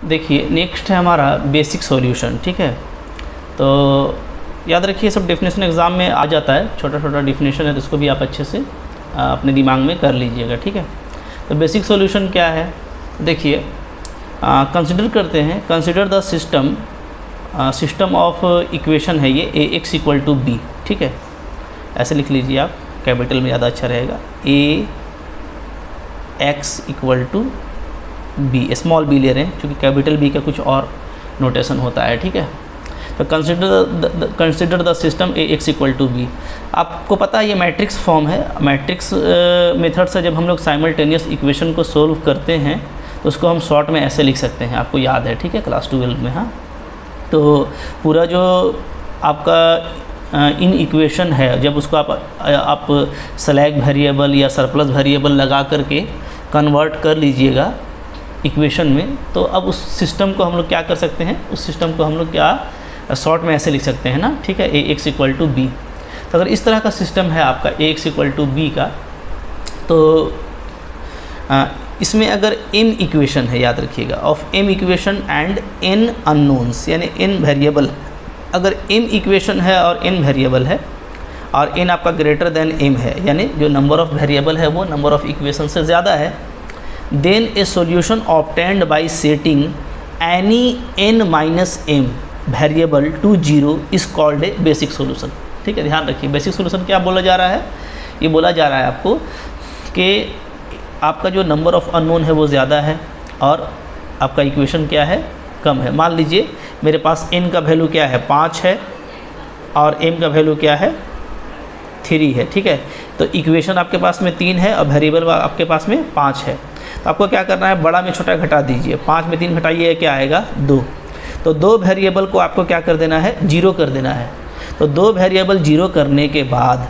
देखिए नेक्स्ट है हमारा बेसिक सॉल्यूशन। ठीक है, तो याद रखिए सब डेफिनेशन एग्ज़ाम में आ जाता है, छोटा छोटा डेफिनेशन है, तो इसको भी आप अच्छे से अपने दिमाग में कर लीजिएगा। ठीक है, तो बेसिक सॉल्यूशन क्या है, देखिए कंसिडर करते हैं, consider the system of equation है ये ए एक्स इक्वल टू बी। ठीक है, ऐसे लिख लीजिए आप, कैपिटल में ज़्यादा अच्छा रहेगा, A x equal to b, small b ले रहे हैं क्योंकि कैपिटल बी का कुछ और नोटेशन होता है। ठीक है, तो consider the system A x equal to B. आपको पता है ये मैट्रिक्स फॉर्म है। मैट्रिक्स मेथड से जब हम लोग साइमल्टेनियस इक्वेशन को सोल्व करते हैं तो उसको हम शॉर्ट में ऐसे लिख सकते हैं, आपको याद है। ठीक है, क्लास 12 में। हाँ, तो पूरा जो आपका इन इक्वेशन है, जब उसको आप स्लैग वेरिएबल या सरप्लस वेरिएबल लगा करके कन्वर्ट कर लीजिएगा इक्वेशन में, तो अब उस सिस्टम को हम लोग क्या कर सकते हैं, उस सिस्टम को हम लोग क्या शॉर्ट में ऐसे लिख सकते हैं ना। ठीक है, ए एक्स इक्वल टू बी। तो अगर इस तरह का सिस्टम है आपका ए एक्स इक्वल टू बी का, तो इसमें अगर m इक्वेशन है, याद रखिएगा, of m equation and n unknowns, यानी n वेरिएबल, अगर m इक्वेशन है और n वेरिएबल है और n आपका ग्रेटर देन m है, यानी जो नंबर ऑफ वेरिएबल है वो नंबर ऑफ इक्वेशन से ज़्यादा है, then a solution obtained by setting any n minus m variable to 0 is called a basic solution. ठीक है, ध्यान रखिए, बेसिक सॉल्यूशन क्या बोला जा रहा है, ये बोला जा रहा है आपको कि आपका जो नंबर ऑफ़ अननोन है वो ज़्यादा है और आपका इक्वेशन क्या है, कम है। मान लीजिए मेरे पास n का वैल्यू क्या है, 5 है और m का वैल्यू क्या है, 3 है। ठीक है, तो इक्वेशन आपके पास में 3 है और वेरिएबल आपके पास में 5 है। तो आपको क्या करना है, बड़ा में छोटा घटा दीजिए, 5 में 3 घटाइए, क्या आएगा, 2। तो 2 वेरिएबल को आपको क्या कर देना है, 0 कर देना है। तो 2 वेरिएबल 0 करने के बाद,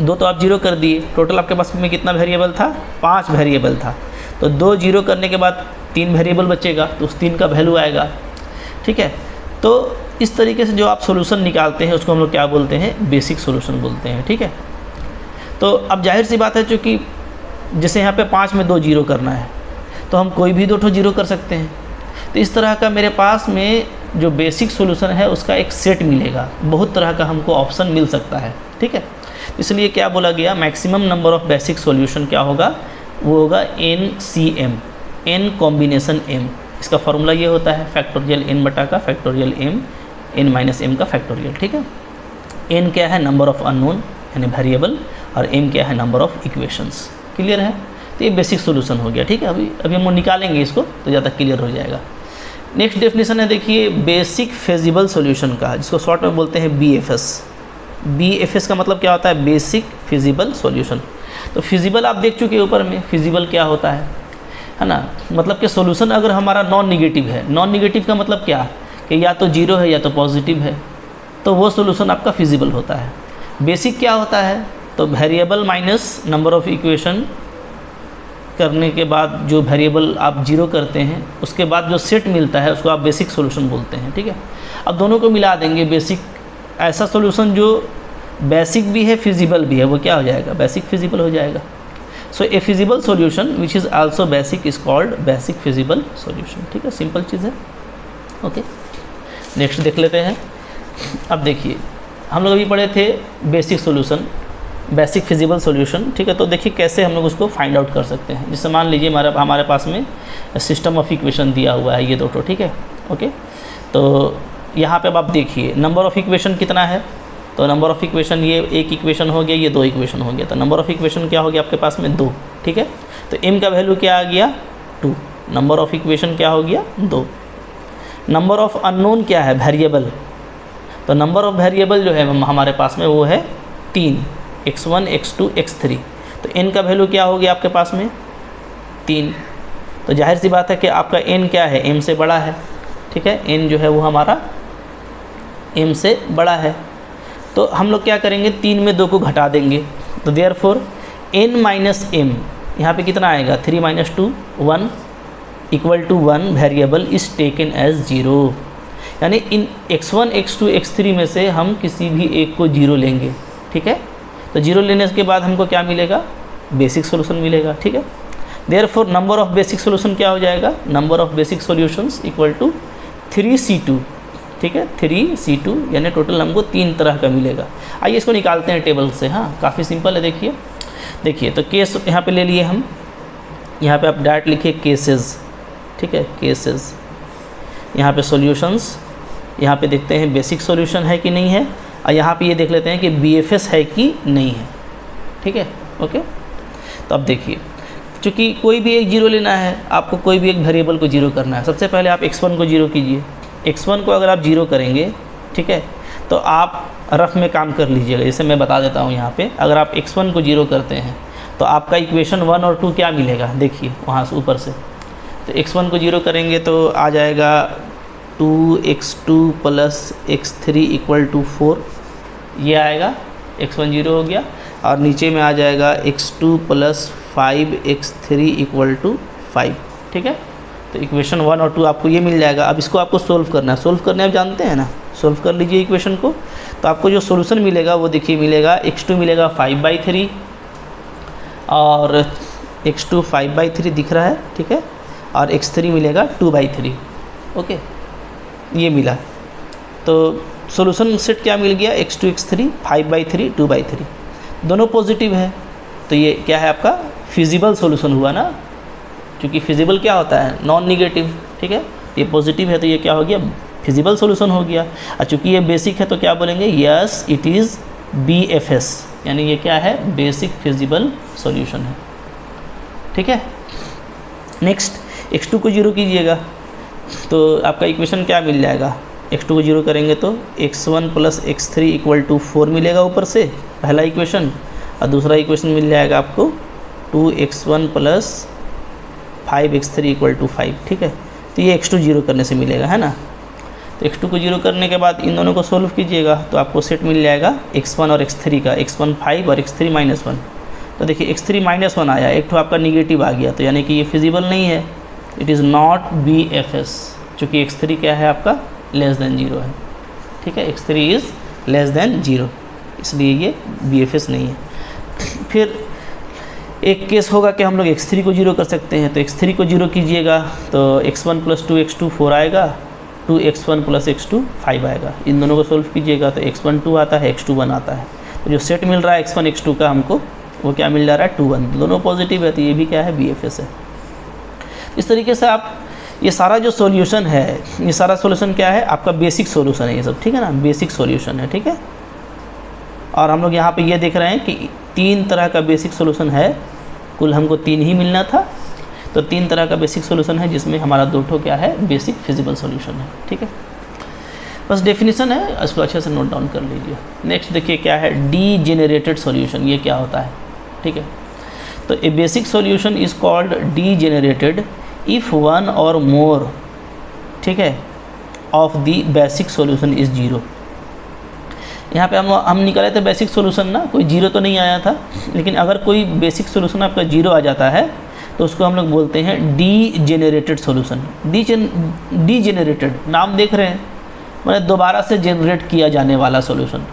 2 तो आप 0 कर दिए, टोटल आपके पास में कितना वेरिएबल था, 5 वेरिएबल था। तो 2 0 करने के बाद 3 वेरिएबल बचेगा, तो उस 3 का वैल्यू आएगा। ठीक है, तो इस तरीके से जो आप सॉल्यूशन निकालते हैं उसको हम लोग क्या बोलते हैं, बेसिक सॉल्यूशन बोलते हैं। ठीक है, तो अब जाहिर सी बात है, चूँकि जैसे यहाँ पे 5 में 2 0 करना है तो हम कोई भी 2 0 कर सकते हैं। तो इस तरह का मेरे पास में जो बेसिक सॉल्यूशन है उसका एक सेट मिलेगा, बहुत तरह का हमको ऑप्शन मिल सकता है। ठीक है, इसलिए क्या बोला गया, maximum number of basic solution क्या होगा, वो होगा NCM, n कॉम्बिनेशन m। इसका फॉर्मूला ये होता है फैक्टोरियल n बटा का factorial m, n minus m का फैक्टोरियल। ठीक है, n क्या है, नंबर ऑफ़ अननोन यानी वेरिएबल, और m क्या है, नंबर ऑफ़ इक्वेशंस। क्लियर है, तो ये बेसिक सॉल्यूशन हो गया। ठीक है, अभी हम निकालेंगे इसको तो ज़्यादा क्लियर हो जाएगा। नेक्स्ट डेफिनेशन है, देखिए बेसिक फिजिबल सॉल्यूशन का, जिसको शॉर्ट में बोलते हैं BFS। BFS का मतलब क्या होता है, बेसिक फिजिबल सॉल्यूशन। तो फिजिबल आप देख चुके ऊपर में, फिजिबल क्या होता है ना, मतलब कि सॉल्यूशन अगर हमारा नॉन निगेटिव है, नॉन निगेटिव का मतलब क्या, कि या तो 0 है या तो पॉजिटिव है, तो वो सॉल्यूशन आपका फिजिबल होता है। बेसिक क्या होता है, तो variable minus number of equation करने के बाद जो वेरिएबल आप 0 करते हैं उसके बाद जो सेट मिलता है उसको आप बेसिक सॉल्यूशन बोलते हैं। ठीक है, अब दोनों को मिला देंगे, बेसिक ऐसा सॉल्यूशन जो बेसिक भी है फिजिबल भी है, वो क्या हो जाएगा, बेसिक फिजिबल हो जाएगा। So a feasible solution which is also basic is called basic feasible solution. ठीक है, सिंपल चीज़ है। ओके, नेक्स्ट देख लेते हैं। अब देखिए हम लोग अभी पढ़े थे basic solution, basic feasible solution. ठीक है, तो देखिए कैसे हम लोग उसको फाइंड आउट कर सकते हैं। जैसे मान लीजिए हमारे पास में सिस्टम ऑफ इक्वेशन दिया हुआ है, ये 2 ठीक है। ओके, तो यहाँ पे अब आप देखिए नंबर ऑफ़ इक्वेशन कितना है, तो नंबर ऑफ़ इक्वेशन ये एक इक्वेशन हो गया, ये 2 इक्वेशन हो गया, तो नंबर ऑफ़ इक्वेशन क्या हो गया आपके पास में 2। ठीक है, तो m का वैल्यू क्या आ गया, 2। नंबर ऑफ़ इक्वेशन क्या हो गया, 2। नंबर ऑफ़ अननोन क्या है, वेरिएबल, तो नंबर ऑफ़ वेरिएबल जो है हमारे पास में वो है 3, x1 x2 x3। तो n का वैल्यू क्या हो गया आपके पास में, 3। तो जाहिर सी बात है कि आपका n क्या है, m से बड़ा है। ठीक है, n जो है वो हमारा m से बड़ा है। तो हम लोग क्या करेंगे, 3 में 2 को घटा देंगे, तो देयरफॉर n माइनस m, यहाँ पे कितना आएगा, 3 minus 2 1 equal to 1 variable is taken as 0। यानी इन x1 x2 x3 में से हम किसी भी एक को 0 लेंगे। ठीक है, तो 0 लेने के बाद हमको क्या मिलेगा, बेसिक सॉल्यूशन मिलेगा। ठीक है, therefore number of basic solution क्या हो जाएगा, number of basic solutions equal to 3C2, ठीक है, 3C2 यानी टोटल हमको 3 तरह का मिलेगा। आइए इसको निकालते हैं टेबल से। हाँ, काफ़ी सिंपल है। देखिए तो केस यहाँ पे ले लिए हम, यहाँ पे आप डायरेक्ट लिखिए केसेस, ठीक है, केसेस। यहाँ पे सॉल्यूशंस, यहाँ पे देखते हैं बेसिक सॉल्यूशन है कि नहीं है, और यहाँ पे ये देख लेते हैं कि BFS है कि नहीं है, ठीक है, ओके। तो अब देखिए, चूँकि कोई भी एक जीरो लेना है, आपको कोई भी एक वेरिएबल को जीरो करना है। सबसे पहले आप x1 को जीरो कीजिए। x1 को अगर आप जीरो करेंगे, ठीक है, तो आप रफ में काम कर लीजिएगा। जैसे मैं बता देता हूँ यहाँ पे, अगर आप x1 को जीरो करते हैं तो आपका इक्वेशन 1 और 2 क्या मिलेगा, देखिए वहाँ से ऊपर से। तो x1 को जीरो करेंगे तो आ जाएगा 2x2 plus x3 equal to 4, ये आएगा, x1 जीरो हो गया। और नीचे में आ जाएगा x2 plus 5x3 equal to 5, ठीक है। तो इक्वेशन 1 और 2 आपको ये मिल जाएगा। अब इसको आपको सोल्व करना है, सोल्व करने आप जानते हैं ना, सोल्व कर लीजिए इक्वेशन को। तो आपको जो सोल्यूशन मिलेगा वो देखिए मिलेगा, x2 मिलेगा 5/3 और x2 5/3 दिख रहा है, ठीक है, और x3 मिलेगा 2/3, ओके, ये मिला। तो सोल्यूशन सेट क्या मिल गया, x2 x3 5/3 2/3, दोनों पॉजिटिव है। तो ये क्या है, आपका फिजिबल सॉल्यूशन हुआ ना, क्योंकि फिजिबल क्या होता है, नॉन निगेटिव, ठीक है। ये पॉजिटिव है तो ये क्या हो गया, फिजिबल सॉल्यूशन हो गया। और चूँकि ये बेसिक है तो क्या बोलेंगे, यस इट इज़ BFS, यानी ये क्या है, बेसिक फिजिबल सॉल्यूशन है, ठीक है। नेक्स्ट x2 को जीरो कीजिएगा तो आपका इक्वेशन क्या मिल जाएगा, x2 को जीरो करेंगे तो x1 plus x3 equal to 4 मिलेगा ऊपर से, पहला इक्वेशन। और दूसरा इक्वेशन मिल जाएगा आपको 2x1 plus 5x3 equal to 5, ठीक है। तो ये x2 जीरो करने से मिलेगा, है ना। तो x2 को जीरो करने के बाद इन दोनों को सोल्व कीजिएगा तो आपको सेट मिल जाएगा x1 और x3 का, x1 5 और x3 -1। तो देखिए x3 -1 आया, एक तो आपका निगेटिव आ गया, तो यानी कि ये फिजिबल नहीं है, इट इज़ नॉट BFS, चूँकि x3 क्या है आपका, लेस देन 0 है, ठीक है, x3 इज़ लेस देन 0, इसलिए ये BFS नहीं है। फिर एक केस होगा कि हम लोग x3 को जीरो कर सकते हैं, तो x3 को जीरो कीजिएगा तो x1 प्लस 2x2 4 आएगा, 2x1 प्लस x2 5 आएगा। इन दोनों को सोल्व कीजिएगा तो x1 2 आता है, x2 1 आता है। तो जो सेट मिल रहा है x1 x2 का हमको, वो क्या मिल जा रहा है, 2 1, दोनों पॉजिटिव है, तो ये भी क्या है, BFS है। इस तरीके से आप ये सारा जो सॉल्यूशन है, ये सारा सॉल्यूशन क्या है, आपका बेसिक सॉल्यूशन है ये सब, ठीक है ना, बेसिक सॉल्यूशन है, ठीक है। और हम लोग यहाँ पे ये देख रहे हैं कि 3 तरह का बेसिक सॉल्यूशन है, कुल हमको 3 ही मिलना था। तो 3 तरह का बेसिक सॉल्यूशन है जिसमें हमारा 2 ठो क्या है, बेसिक फिजिबल सॉल्यूशन है, ठीक है। बस डेफिनेशन है, इसको अच्छे से नोट डाउन कर लीजिए। नेक्स्ट देखिए क्या है, डीजेनरेटेड सॉल्यूशन, ये क्या होता है, ठीक है। तो a basic solution is called degenerated if one or more, ठीक है, of the basic solution is 0। यहाँ पे हम निकाले थे बेसिक सॉल्यूशन ना, कोई 0 तो नहीं आया था, लेकिन अगर कोई बेसिक सॉल्यूशन आपका 0 आ जाता है तो उसको हम लोग बोलते हैं डीजेनरेटेड सॉल्यूशन। डीजेनरेटेड नाम देख रहे हैं, मतलब दोबारा से जनरेट किया जाने वाला सॉल्यूशन,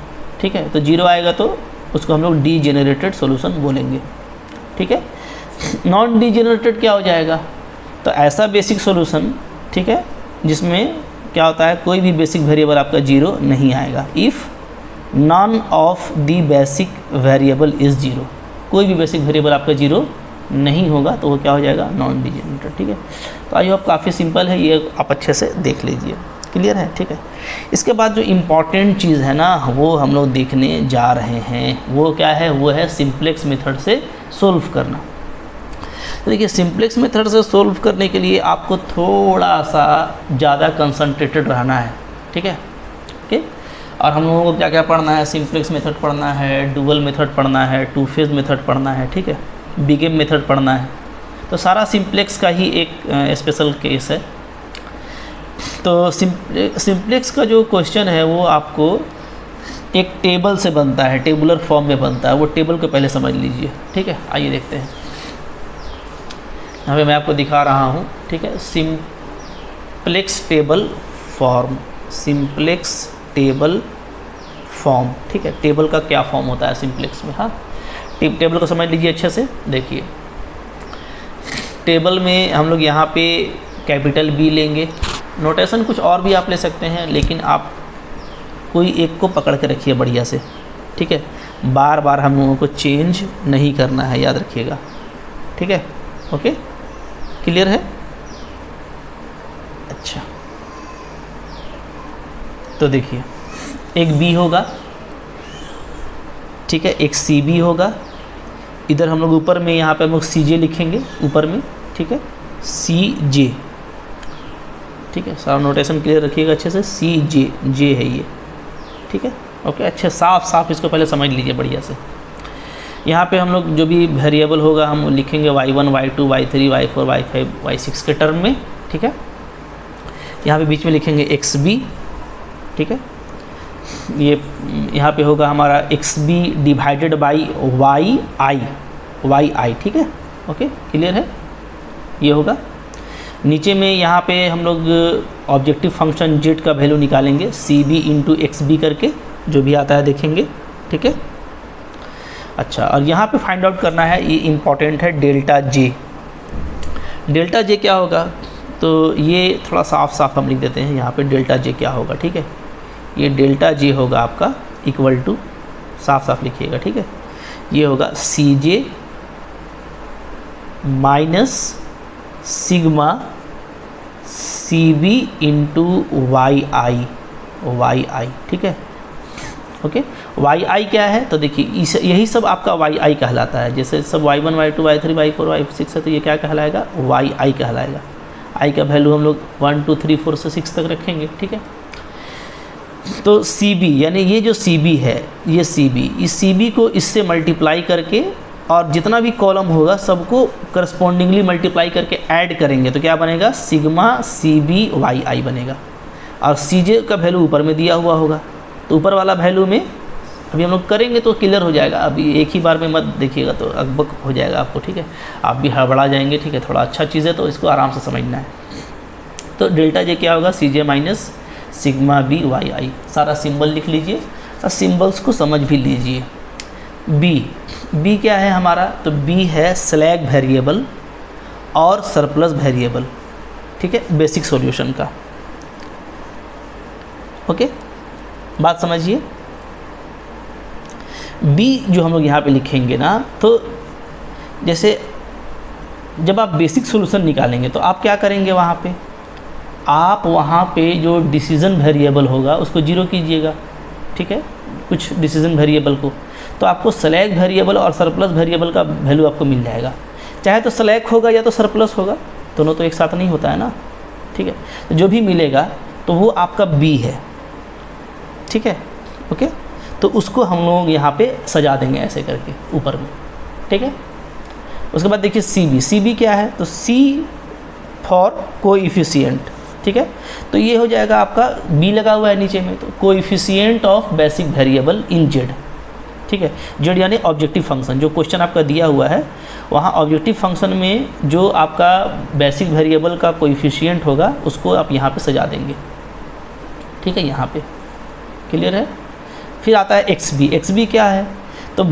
ठीक है। तो 0 आएगा तो उसको हम लोग डीजेनरेटेड सॉल्यूशन बोलेंगे, ठीक है। नॉन डीजेनरेटेड क्या हो जाएगा, तो ऐसा बेसिक सॉल्यूशन, ठीक है, जिसमें क्या होता है, कोई भी बेसिक वेरिएबल आपका 0 नहीं आएगा। If none of the basic variable is 0, कोई भी बेसिक वेरिएबल आपका 0 नहीं होगा तो वो क्या हो जाएगा, नॉन डीजेनरेटेड, ठीक है। तो आई होप काफ़ी सिंपल है, ये आप अच्छे से देख लीजिए, क्लियर है, ठीक है। इसके बाद जो इम्पॉर्टेंट चीज़ है ना, वो हम लोग देखने जा रहे हैं, वो क्या है, वो है सिंप्लेक्स मेथड से सोल्व करना। तो देखिए सिंप्लेक्स मेथड से सोल्व करने के लिए आपको थोड़ा सा ज़्यादा कंसंट्रेटेड रहना है, ठीक है, ओके। और हम लोगों को क्या क्या पढ़ना है, सिंप्लेक्स मेथड पढ़ना है, डुअल मेथड पढ़ना है, टू फेज मेथड पढ़ना है, ठीक है, बिगेम मेथड पढ़ना है। तो सारा सिंप्लेक्स का ही एक स्पेशल केस है। तो सिंप्लेक्स का जो क्वेश्चन है वो आपको एक टेबल से बनता है, टेबुलर फॉर्म में बनता है, वो टेबल को पहले समझ लीजिए, ठीक है। आइए देखते हैं, यहाँ पे मैं आपको दिखा रहा हूँ, ठीक है, simplex table form, simplex table form, ठीक है। टेबल का क्या फॉर्म होता है सिंप्लेक्स में, हाँ, टेबल को समझ लीजिए अच्छे से। देखिए टेबल में हम लोग यहाँ पे कैपिटल बी लेंगे। नोटेशन कुछ और भी आप ले सकते हैं, लेकिन आप कोई एक को पकड़ के रखिए बढ़िया से, ठीक है। बार बार हम लोगों को चेंज नहीं करना है, याद रखिएगा, ठीक है। ओके, क्लियर है? अच्छा, तो देखिए एक बी होगा, ठीक है, एक सी बी होगा। इधर हम लोग ऊपर में यहाँ पे हम लोग सी जे लिखेंगे ऊपर में, ठीक है, सी जे, ठीक है। सारा नोटेशन क्लियर रखिएगा अच्छे से, सी जे, जे है ये, ठीक है। ओके, अच्छे साफ साफ इसको पहले समझ लीजिए बढ़िया से। यहाँ पे हम लोग जो भी वेरिएबल होगा हम लिखेंगे y1, y2, y3, y4, y5, y6 के टर्म में, ठीक है। यहाँ पे बीच में लिखेंगे xb, ठीक है। ये यहाँ पे होगा हमारा xb डिवाइडेड बाई yi, ठीक है। ओके, क्लियर है? ये होगा। नीचे में यहाँ पे हम लोग ऑब्जेक्टिव फंक्शन z का वैल्यू निकालेंगे, cb इंटू xb करके, जो भी आता है देखेंगे, ठीक है। अच्छा, और यहाँ पे फाइंड आउट करना है, ये इम्पॉर्टेंट है, डेल्टा जे। डेल्टा जे क्या होगा, तो ये थोड़ा साफ साफ हम लिख देते हैं यहाँ पे, डेल्टा जे क्या होगा, ठीक है। ये डेल्टा जे होगा आपका इक्वल टू, साफ साफ लिखिएगा, ठीक है। ये होगा C J minus sigma C B into Y I, ठीक है। ओके, वाई आई क्या है, तो देखिए यही सब आपका वाई आई कहलाता है। जैसे सब y1, y2, y3, y4, y6 है, तो ये क्या कहलाएगा, वाई आई कहलाएगा। आई का वैल्यू हम लोग 1, 2, 3, 4 से 6 तक रखेंगे, ठीक है। तो सी बी, यानी ये जो सी बी है, ये सी बी, इस सी बी को इससे मल्टीप्लाई करके, और जितना भी कॉलम होगा सबको करस्पॉन्डिंगली मल्टीप्लाई करके ऐड करेंगे, तो क्या बनेगा, सिग्मा सी बी वाई आई बनेगा। और सी जे का वैल्यू ऊपर में दिया हुआ होगा, तो ऊपर वाला वैल्यू में अभी हम लोग करेंगे तो क्लियर हो जाएगा। अभी एक ही बार में मत देखिएगा तो अकबक हो जाएगा आपको, ठीक है। आप भी हड़बड़ा जाएंगे, ठीक है। थोड़ा अच्छा चीज़ है तो इसको आराम से समझना है। तो डेल्टा जे क्या होगा, C J minus sigma B Y आई, सारा सिंबल लिख लीजिए और सिंबल्स को समझ भी लीजिए। बी क्या है हमारा, तो बी है स्लैग वेरिएबल और सरप्लस वेरिएबल, ठीक है, बेसिक सॉल्यूशन का। ओके, बात समझिए। बी जो हम लोग यहाँ पे लिखेंगे ना, तो जैसे जब आप बेसिक सॉल्यूशन निकालेंगे तो आप क्या करेंगे, आप वहाँ पे जो डिसीजन वेरिएबल होगा उसको जीरो कीजिएगा, ठीक है, कुछ डिसीजन वेरिएबल को, तो आपको स्लैग वेरिएबल और सरप्लस वेरिएबल का वैल्यू आपको मिल जाएगा। चाहे तो स्लैग होगा या तो सरप्लस होगा, दोनों तो एक साथ नहीं होता है ना, ठीक है। तो जो भी मिलेगा तो वो आपका बी है, ठीक है। ओके, तो उसको हम लोग यहाँ पे सजा देंगे ऐसे करके ऊपर में, ठीक है। उसके बाद देखिए सी बी क्या है, तो सी फॉर कोएफिशिएंट, ठीक है। तो ये हो जाएगा आपका बी लगा हुआ है नीचे में, तो coefficient of basic variable in Z, ठीक है। जेड यानी ऑब्जेक्टिव फंक्शन, जो क्वेश्चन आपका दिया हुआ है वहाँ ऑब्जेक्टिव फंक्शन में जो आपका बेसिक वेरिएबल का कोएफिशिएंट होगा उसको आप यहाँ पे सजा देंगे, ठीक है, यहाँ पे क्लियर है। फिर आता है एक्स बी क्या है, तो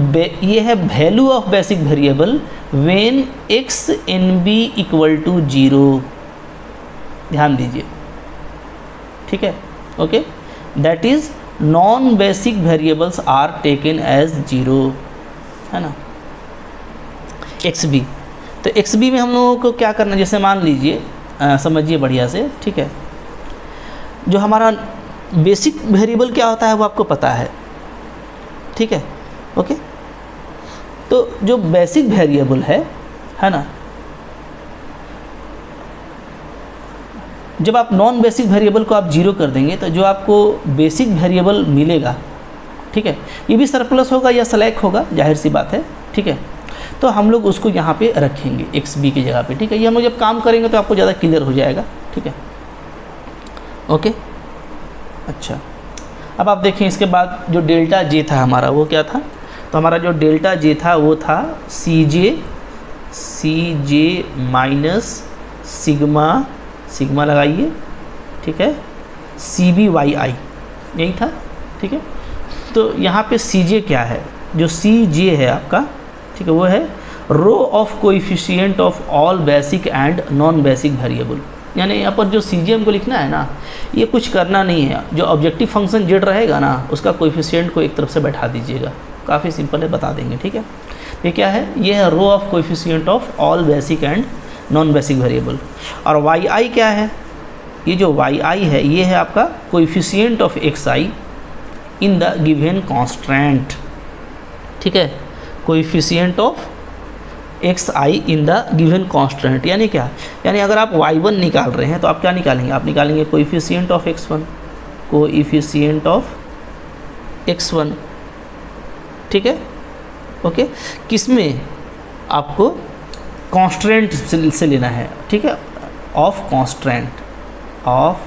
ये है value of basic variable when X N B equal to 0, ध्यान दीजिए, ठीक है। Okay, that is non basic variables are taken as 0, है ना, एक्स बी। तो एक्स बी में हम लोगों को क्या करना है, जैसे मान लीजिए, समझिए बढ़िया से, ठीक है। जो हमारा बेसिक वेरिएबल क्या होता है वो आपको पता है, ठीक है। ओके, तो जो बेसिक वेरिएबल है ना, जब आप नॉन बेसिक वेरिएबल को आप जीरो कर देंगे तो जो आपको बेसिक वेरिएबल मिलेगा, ठीक है, ये भी सरप्लस होगा या स्लैग होगा, जाहिर सी बात है, ठीक है। तो हम लोग उसको यहाँ पे रखेंगे एक्स बी की जगह पे, ठीक है। ये हम लोग जब काम करेंगे तो आपको ज़्यादा क्लियर हो जाएगा, ठीक है। ओके, अच्छा, अब आप देखें इसके बाद जो डेल्टा जे था हमारा वो क्या था, तो हमारा जो डेल्टा जे था वो था सी जे माइनस सिग्मा लगाइए, ठीक है, सी बी वाई आई, यही था, ठीक है। तो यहाँ पे सी जे क्या है, जो सी जे है आपका, ठीक है, वो है row of coefficient of all basic and non basic variable. यानी यहाँ पर जो CGM को लिखना है ना, ये कुछ करना नहीं है, जो ऑब्जेक्टिव फंक्शन जेड रहेगा ना उसका कोएफिशिएंट को एक तरफ से बैठा दीजिएगा, काफ़ी सिंपल है, बता देंगे, ठीक है। ये क्या है, ये है row of coefficient of all basic and non basic variable. और yi क्या है, ये जो yi है ये है आपका coefficient of xi in the given constant, ठीक है, coefficient of xi in the given constant. यानी क्या, यानी अगर आप y1 निकाल रहे हैं तो आप क्या निकालेंगे, आप निकालेंगे coefficient of x1, coefficient of x1, ठीक है, ओके। किसमें, आपको कॉन्स्टेंट से लेना है, ठीक है, ऑफ कॉन्स्टेंट, ऑफ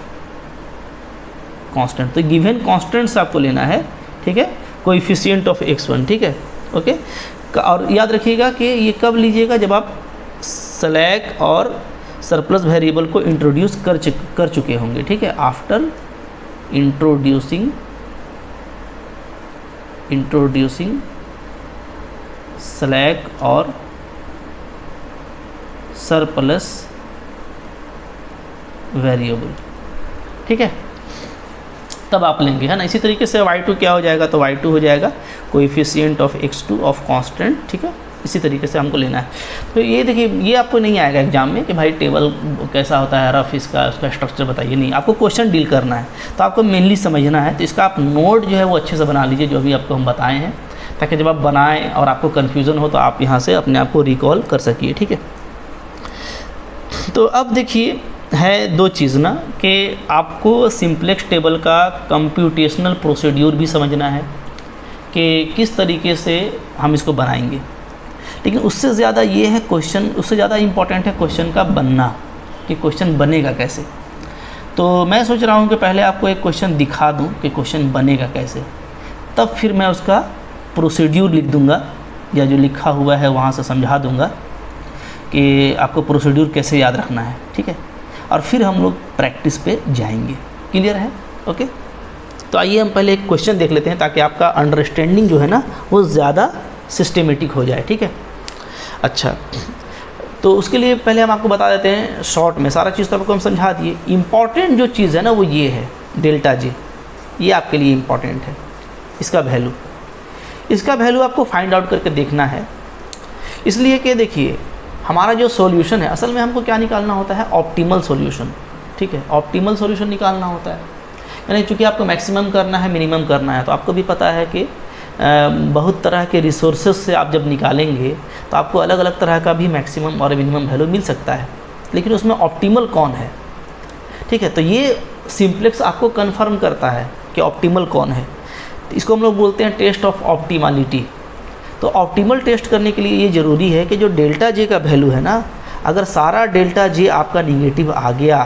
कॉन्स्टेंट, तो गिवन कॉन्स्टेंट से आपको लेना है, ठीक है, कोएफिशिएंट ऑफ x1, ठीक है, ओके। और याद रखिएगा कि ये कब लीजिएगा, जब आप स्लैक और सरप्लस वेरिएबल को इंट्रोड्यूस कर चुके होंगे, ठीक है, आफ्टर इंट्रोड्यूसिंग स्लैक और सरप्लस वेरिएबल, ठीक है, तब आप लेंगे, है ना। इसी तरीके से y2 क्या हो जाएगा, तो y2 हो जाएगा coefficient of x2 of constant, ठीक है, इसी तरीके से हमको लेना है। तो ये देखिए, ये आपको नहीं आएगा एग्जाम में कि भाई टेबल कैसा होता है रफ, इसका उसका स्ट्रक्चर बताइए, नहीं, आपको क्वेश्चन डील करना है, तो आपको मेनली समझना है। तो इसका आप नोट जो है वो अच्छे से बना लीजिए, जो भी आपको हम बताए हैं, ताकि जब आप बनाएं और आपको कन्फ्यूज़न हो तो आप यहाँ से अपने आप को रिकॉल कर सकिए, ठीक है। तो अब देखिए है दो चीज़ ना, कि आपको सिंपलेक्स टेबल का कंप्यूटेशनल प्रोसीड्यूर भी समझना है कि किस तरीके से हम इसको बनाएंगे, लेकिन उससे ज़्यादा ये है क्वेश्चन, उससे ज़्यादा इम्पॉर्टेंट है क्वेश्चन का बनना, कि क्वेश्चन बनेगा कैसे। तो मैं सोच रहा हूँ कि पहले आपको एक क्वेश्चन दिखा दूँ कि क्वेश्चन बनेगा कैसे, तब फिर मैं उसका प्रोसीड्यूर लिख दूँगा, या जो लिखा हुआ है वहाँ से समझा दूँगा कि आपको प्रोसीड्यूर कैसे याद रखना है, ठीक है, और फिर हम लोग प्रैक्टिस पे जाएंगे। क्लियर है, ओके। तो आइए हम पहले एक क्वेश्चन देख लेते हैं, ताकि आपका अंडरस्टैंडिंग जो है ना वो ज़्यादा सिस्टेमेटिक हो जाए, ठीक है। अच्छा, तो उसके लिए पहले हम आपको बता देते हैं शॉर्ट में, सारा चीज़ तो आपको हम समझा दिए। इम्पॉर्टेंट जो चीज़ है ना वो ये है डेल्टा जे, ये आपके लिए इम्पॉर्टेंट है, इसका वैल्यू आपको फाइंड आउट करके देखना है। इसलिए कि देखिए, हमारा जो सॉल्यूशन है, असल में हमको क्या निकालना होता है, ऑप्टिमल सॉल्यूशन, ठीक है, ऑप्टिमल सॉल्यूशन निकालना होता है। यानी चूँकि आपको मैक्सिमम करना है, मिनिमम करना है, तो आपको भी पता है कि बहुत तरह के रिसोर्सेज से आप जब निकालेंगे तो आपको अलग अलग तरह का भी मैक्सिमम और मिनिमम वैल्यू मिल सकता है, लेकिन उसमें ऑप्टिमल कौन है, ठीक है। तो ये सिंप्लेक्स आपको कन्फर्म करता है कि ऑप्टिमल कौन है। तो इसको हम लोग बोलते हैं टेस्ट ऑफ ऑप्टिमलिटी। तो ऑप्टिमल टेस्ट करने के लिए ये ज़रूरी है कि जो डेल्टा जे का वैल्यू है ना, अगर सारा डेल्टा जे आपका निगेटिव आ गया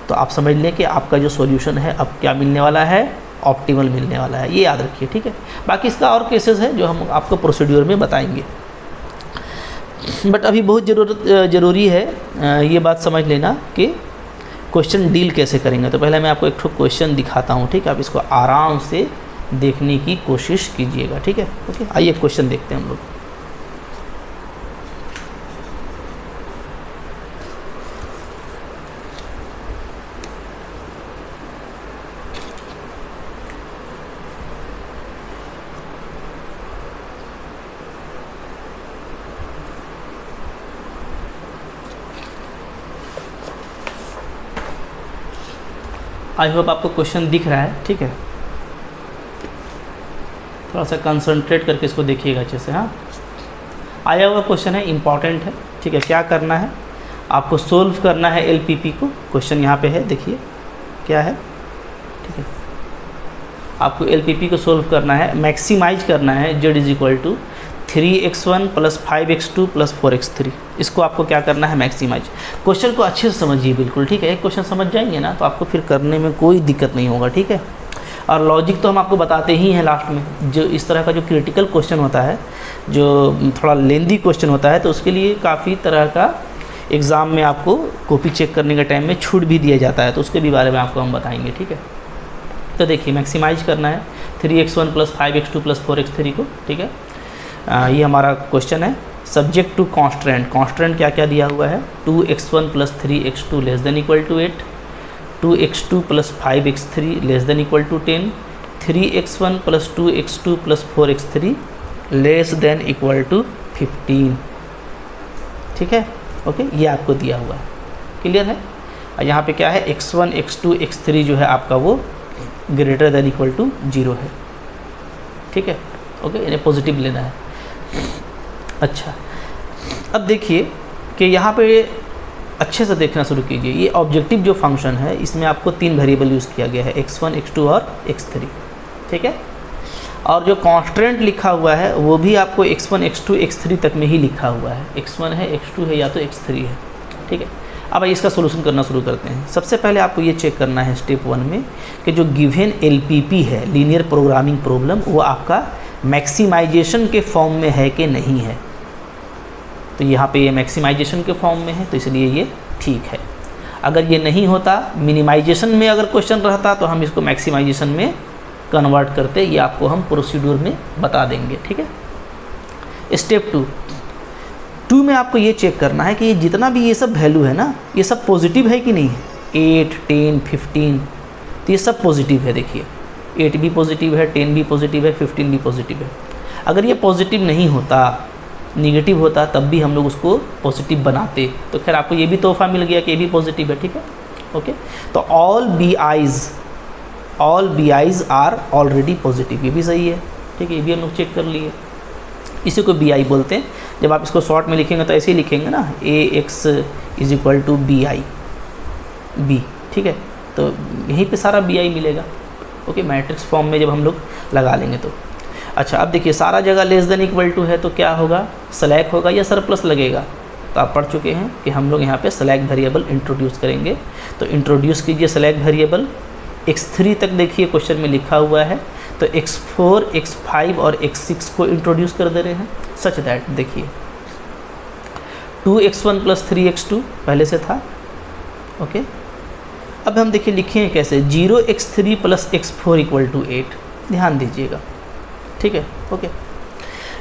तो आप समझ लें कि आपका जो सॉल्यूशन है अब क्या मिलने वाला है, ऑप्टिमल मिलने वाला है, ये याद रखिए, ठीक है। बाकी इसका और केसेस है जो हम आपको प्रोसीड्यूर में बताएंगे, बट अभी बहुत ज़रूरी है ये बात समझ लेना कि क्वेश्चन डील कैसे करेंगे। तो पहले मैं आपको एक क्वेश्चन दिखाता हूँ, ठीक है, आप इसको आराम से देखने की कोशिश कीजिएगा, ठीक है, ओके। आइए क्वेश्चन देखते हैं हम लोग। आई होप आपको क्वेश्चन दिख रहा है, ठीक है। थोड़ा सा कंसंट्रेट करके इसको देखिएगा अच्छे से। हाँ, आया हुआ क्वेश्चन है, इम्पॉर्टेंट है, ठीक है। क्या करना है, आपको सोल्व करना है एलपीपी को। क्वेश्चन यहाँ पे है, देखिए क्या है, ठीक है। आपको एलपीपी को सोल्व करना है, मैक्सिमाइज करना है z is equal to 3x1 + 5x2 + 4x3। इसको आपको क्या करना है, मैक्सिमाइज। क्वेश्चन को अच्छे से समझिए, बिल्कुल, ठीक है। एक क्वेश्चन समझ जाएंगे ना तो आपको फिर करने में कोई दिक्कत नहीं होगा, ठीक है। और लॉजिक तो हम आपको बताते ही हैं लास्ट में। जो इस तरह का जो क्रिटिकल क्वेश्चन होता है, जो थोड़ा लेंदी क्वेश्चन होता है, तो उसके लिए काफ़ी तरह का एग्ज़ाम में आपको कॉपी चेक करने के टाइम में छूट भी दिया जाता है, तो उसके भी बारे में आपको हम बताएंगे, ठीक है। तो देखिए, मैक्सिमाइज करना है 3x1 + 5x2 + 4x3 को, ठीक है। ये हमारा क्वेश्चन है। सब्जेक्ट टू कॉन्स्टेंट, कॉन्स्टेंट क्या क्या दिया हुआ है, 2x1 + 3x2 ≤ 8, 2x2 + 5x3 ≤ 10, 3x1 + 2x2 + 4x3 ≤ 15। ठीक है, ओके, ये आपको दिया हुआ है, क्लियर है। और यहाँ पे क्या है, x1 x2 x3 जो है आपका वो ≥ 0 है। ठीक है, ओके, इन्हें पॉजिटिव लेना है। अच्छा, अब देखिए कि यहाँ पे अच्छे से देखना शुरू कीजिए। ये ऑब्जेक्टिव जो फंक्शन है इसमें आपको 3 वेरिएबल यूज़ किया गया है, x1 x2 और x3। ठीक है, और जो कांस्टेंट लिखा हुआ है वो भी आपको x1 x2 x3 तक में ही लिखा हुआ है, x1 है, x2 है या तो x3 है। ठीक है, अब इसका सोल्यूशन करना शुरू करते हैं। सबसे पहले आपको ये चेक करना है स्टेप 1 में कि जो गिवन LPP है, लीनियर प्रोग्रामिंग प्रॉब्लम, वो आपका मैक्सिमाइजेशन के फॉर्म में है कि नहीं है। तो यहाँ पे ये मैक्सिमाइजेशन के फॉर्म में है, तो इसलिए ये ठीक है। अगर ये नहीं होता, मिनिमाइजेशन में अगर क्वेश्चन रहता तो हम इसको मैक्सिमाइजेशन में कन्वर्ट करते, ये आपको हम प्रोसीड्यूर में बता देंगे। ठीक है, स्टेप 2 में आपको ये चेक करना है कि ये जितना भी ये सब वैल्यू है ना, ये सब पॉजिटिव है कि नहीं है। 8, 10, 15, तो ये सब पॉजिटिव है। देखिए 8 भी पॉजिटिव है, 10 भी पॉजिटिव है, 15 भी पॉजिटिव है। अगर ये पॉजिटिव नहीं होता, निगेटिव होता, तब भी हम लोग उसको पॉजिटिव बनाते। तो खैर आपको ये भी तोहफा मिल गया कि ये भी पॉजिटिव है। ठीक है, ओके, तो all BIs are already positive, ये भी सही है। ठीक है, ये भी हम लोग चेक कर लिए। इसी को BI बोलते हैं। जब आप इसको शॉर्ट में लिखेंगे तो ऐसे ही लिखेंगे ना, AX = BI B। ठीक है, तो यहीं पे सारा BI मिलेगा। ओके, मैट्रिक्स फॉर्म में जब हम लोग लगा लेंगे तो। अच्छा, अब देखिए सारा जगह <= है तो क्या होगा, स्लैक होगा या सरप्लस लगेगा। तो आप पढ़ चुके हैं कि हम लोग यहाँ पे स्लैक वेरिएबल इंट्रोड्यूस करेंगे। तो इंट्रोड्यूस कीजिए स्लैक वेरिएबल। x3 तक देखिए क्वेश्चन में लिखा हुआ है, तो x4, x5 और x6 को इंट्रोड्यूस कर दे रहे हैं, सच दैट देखिए 2x1 + 3x2 पहले से था। ओके, अब हम देखिए लिखे हैं कैसे, 0x3 + x4 = 8। ध्यान दीजिएगा। ठीक है, ओके,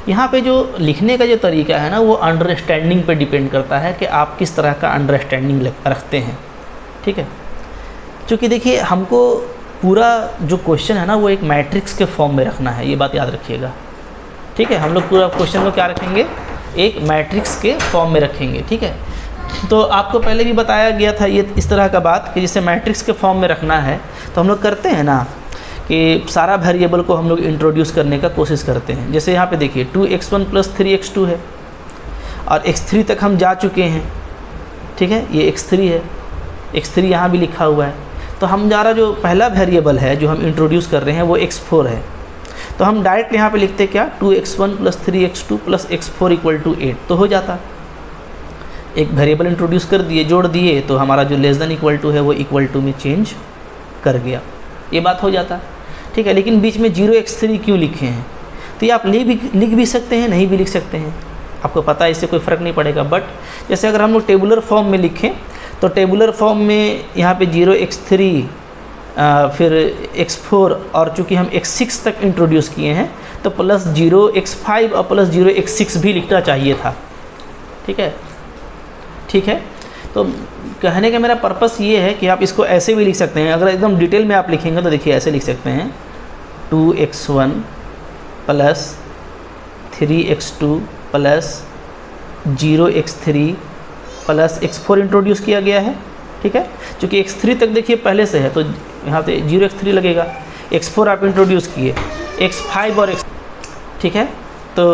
यहाँ पे जो लिखने का जो तरीका है ना, वो अंडरस्टैंडिंग पे डिपेंड करता है कि आप किस तरह का अंडरस्टैंडिंग रखते हैं। ठीक है, क्योंकि देखिए हमको पूरा जो क्वेश्चन है ना वो एक मैट्रिक्स के फॉर्म में रखना है, ये बात याद रखिएगा। ठीक है, हम लोग पूरा क्वेश्चन को क्या रखेंगे, एक मैट्रिक्स के फॉर्म में रखेंगे। ठीक है, तो आपको पहले भी बताया गया था ये इस तरह का बात कि जिसे मैट्रिक्स के फॉर्म में रखना है तो हम लोग करते हैं ना कि सारा वेरिएबल को हम लोग इंट्रोड्यूस करने का कोशिश करते हैं। जैसे यहाँ पे देखिए 2x1 + 3x2 है और x3 तक हम जा चुके हैं। ठीक है, ये x3 है, x3 यहाँ भी लिखा हुआ है। तो हमारा जो पहला वेरिएबल है जो हम इंट्रोड्यूस कर रहे हैं वो x4 है। तो हम डायरेक्ट यहाँ पे लिखते क्या, 2x1 + 3x2 + x4 = 8, तो हो जाता। एक वेरिएबल इंट्रोड्यूस कर दिए, जोड़ दिए, तो हमारा जो <= है वो = में चेंज कर गया, ये बात हो जाता। ठीक है, लेकिन बीच में 0x3 क्यों लिखे हैं, तो ये आप लिख भी सकते हैं, नहीं भी लिख सकते हैं, आपको पता है, इससे कोई फ़र्क नहीं पड़ेगा। बट जैसे अगर हम लोग टेबुलर फॉर्म में लिखें तो टेबुलर फॉर्म में यहाँ पे 0x3 फिर x4 और चूँकि हम x6 तक इंट्रोड्यूस किए हैं तो +0x5 और +0x6 भी लिखना चाहिए था। ठीक है, ठीक है, तो कहने का मेरा पर्पस ये है कि आप इसको ऐसे भी लिख सकते हैं। अगर एकदम डिटेल में आप लिखेंगे तो देखिए ऐसे लिख सकते हैं, 2x1 + 3x2 + 0x3 + x4 introduce किया गया है। ठीक है, क्योंकि x3 तक देखिए पहले से है तो यहाँ पे 0x3 लगेगा, x4 आप इंट्रोड्यूस किए, x5 और x। ठीक है, तो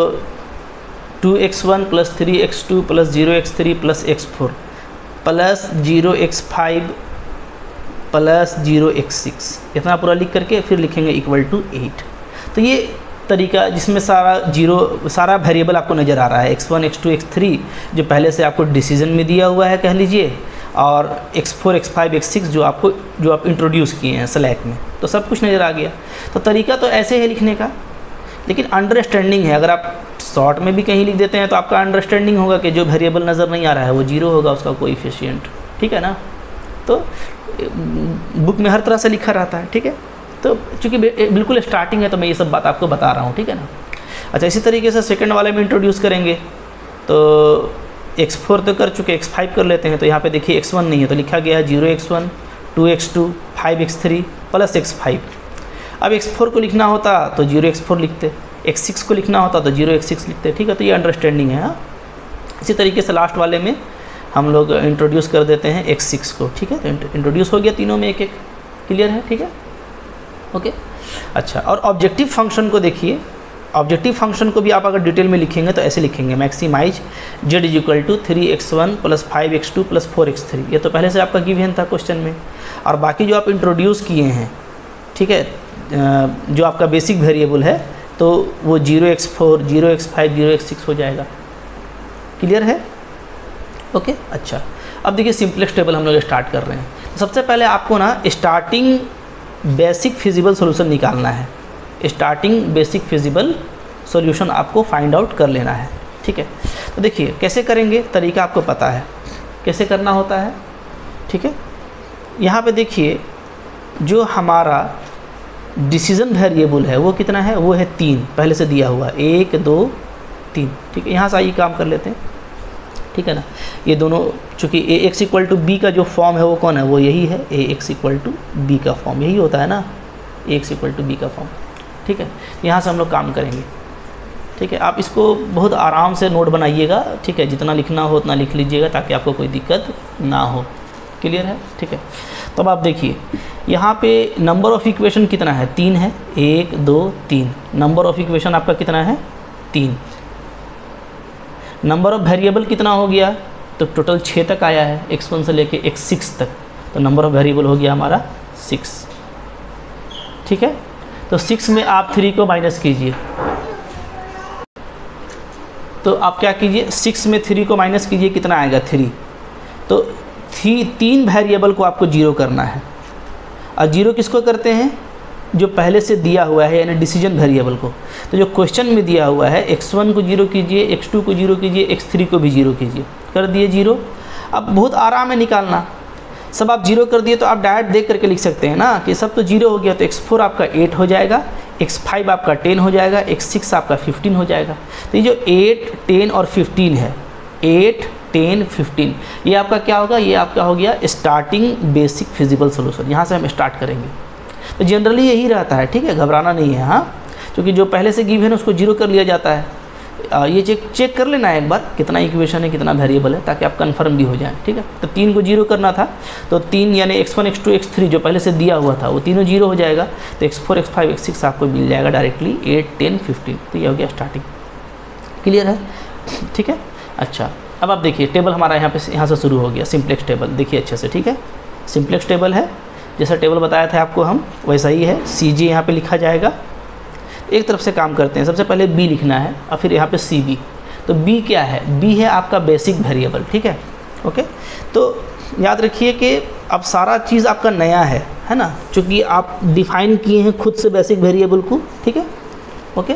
2x1 + 3x2 + 0x3 + x4 + 0x5 + 0x6, इतना पूरा लिख करके फिर लिखेंगे = 8। तो ये तरीका जिसमें सारा वेरिएबल आपको नज़र आ रहा है, x1 x2 x3 जो पहले से आपको डिसीजन में दिया हुआ है कह लीजिए, और x4 x5 x6 जो आप इंट्रोड्यूस किए हैं स्लैक में, तो सब कुछ नज़र आ गया। तो तरीका तो ऐसे है लिखने का, लेकिन अंडरस्टैंडिंग है। अगर आप शॉर्ट में भी कहीं लिख देते हैं तो आपका अंडरस्टैंडिंग होगा कि जो वेरिएबल नज़र नहीं आ रहा है वो 0 होगा, उसका कोएफिशिएंट। ठीक है ना, तो बुक में हर तरह से लिखा रहता है। ठीक है, तो चूँकि बिल्कुल स्टार्टिंग है तो मैं ये सब बात आपको बता रहा हूँ। ठीक है ना। अच्छा, इसी तरीके से सेकंड वाले में इंट्रोड्यूस करेंगे तो x4 तो कर चुके, x5 कर लेते हैं। तो यहाँ पे देखिए x1 नहीं है तो लिखा गया है 0x1 2x2 5x3 plus x5। अब x4 को लिखना होता तो 0x4 लिखते, x6 को लिखना होता तो 0x6 लिखते, ठीक है। तो ये अंडरस्टैंडिंग है। हाँ, इसी तरीके से लास्ट वाले में हम लोग इंट्रोड्यूस कर देते हैं x6 को, ठीक है। तो इंट्रोड्यूस हो गया तीनों में एक एक, क्लियर है, ठीक है, ओके। अच्छा, और ऑब्जेक्टिव फंक्शन को देखिए। ऑब्जेक्टिव फंक्शन को भी आप अगर डिटेल में लिखेंगे तो ऐसे लिखेंगे, maximise z equal to 3x1 plus 5x2 plus 4x3। ये तो पहले से आपका गिवन था क्वेश्चन में। और बाकी जो आप इंट्रोड्यूस किए हैं, ठीक है, जो आपका बेसिक वेरिएबल है तो वो 0x4 0x5 0x6 हो जाएगा, क्लियर है, ओके। अच्छा, अब देखिए सिंपलेक्स टेबल हम लोग स्टार्ट कर रहे हैं। तो सबसे पहले आपको ना स्टार्टिंग बेसिक फिजिबल सॉल्यूशन निकालना है। स्टार्टिंग बेसिक फिजिबल सॉल्यूशन आपको फाइंड आउट कर लेना है, ठीक है। तो देखिए कैसे करेंगे, तरीका आपको पता है कैसे करना होता है, ठीक है। यहाँ पे देखिए जो हमारा डिसीजन वेरिएबल है वो कितना है, वो है 3, पहले से दिया हुआ 1 2 3, ठीक है। यहाँ से आइए काम कर लेते हैं, ठीक है ना। ये दोनों चूँकि ax इक्वल टू बी का जो फॉर्म है वो कौन है, वो यही है, ax इक्वल टू बी का फॉर्म यही होता है ना, ax इक्वल टू बी का फॉर्म, ठीक है। यहाँ से हम लोग काम करेंगे, ठीक है। आप इसको बहुत आराम से नोट बनाइएगा, ठीक है। जितना लिखना हो उतना लिख लीजिएगा ताकि आपको कोई दिक्कत ना हो, क्लियर है, ठीक है। तो अब आप देखिए यहाँ पे नंबर ऑफ़ इक्वेशन कितना है, 3 है, 1 2 3। नंबर ऑफ़ इक्वेशन आपका कितना है, 3। नंबर ऑफ़ वेरिएबल कितना हो गया, तो टोटल 6 तक आया है, x1 से लेके x6 तक। तो नंबर ऑफ़ वेरिएबल हो गया हमारा 6, ठीक है। तो 6 में आप 3 को माइनस कीजिए। तो आप क्या कीजिए, 6 में 3 को माइनस कीजिए, कितना आएगा 3। तो 3 वेरिएबल को आपको 0 करना है। और 0 किसको करते हैं, जो पहले से दिया हुआ है यानी डिसीजन वेरिएबल को। तो जो क्वेश्चन में दिया हुआ है x1 को 0 कीजिए, x2 को 0 कीजिए, x3 को भी 0 कीजिए, कर दिए 0। अब बहुत आराम है निकालना, सब आप 0 कर दिए तो आप डायरेक्ट देख करके लिख सकते हैं ना कि सब तो 0 हो गया। तो x4 आपका 8 हो जाएगा, x5 आपका 10 हो जाएगा, x6 आपका 15 हो जाएगा। तो ये जो 8 10 और 15 है, 8 10 15, ये आपका क्या होगा, ये आपका हो गया स्टार्टिंग बेसिक फिजिबल सॉल्यूशन। यहाँ से हम स्टार्ट करेंगे। तो जनरली यही रहता है, ठीक है, घबराना नहीं है। हाँ, क्योंकि जो पहले से गिवन है उसको 0 कर लिया जाता है। ये चेक कर लेना है एक बार कितना इक्वेशन है, कितना वेरिएबल है, ताकि आप कंफर्म भी हो जाए, ठीक है। तो 3 को 0 करना था, तो 3 यानी x1 x2 x3 जो पहले से दिया हुआ था वो तीनों 0 हो जाएगा। तो x4 x5 x6 आपको मिल जाएगा डायरेक्टली 8 10 15। तो ये हो गया स्टार्टिंग, क्लियर है, ठीक है। अच्छा, अब आप देखिए टेबल हमारा यहाँ से शुरू हो गया, सिंप्लेक्स टेबल देखिए अच्छे से, ठीक है। सिंप्लेक्स टेबल है, जैसा टेबल बताया था आपको हम वैसा ही है। CG यहाँ पे लिखा जाएगा। एक तरफ से काम करते हैं, सबसे पहले B लिखना है और फिर यहाँ पे CB। तो B क्या है, B है आपका बेसिक वेरिएबल, ठीक है, ओके। तो याद रखिए कि अब सारा चीज़ आपका नया है ना, चूँकि आप डिफाइन किए हैं खुद से बेसिक वेरिएबल को, ठीक है, ओके।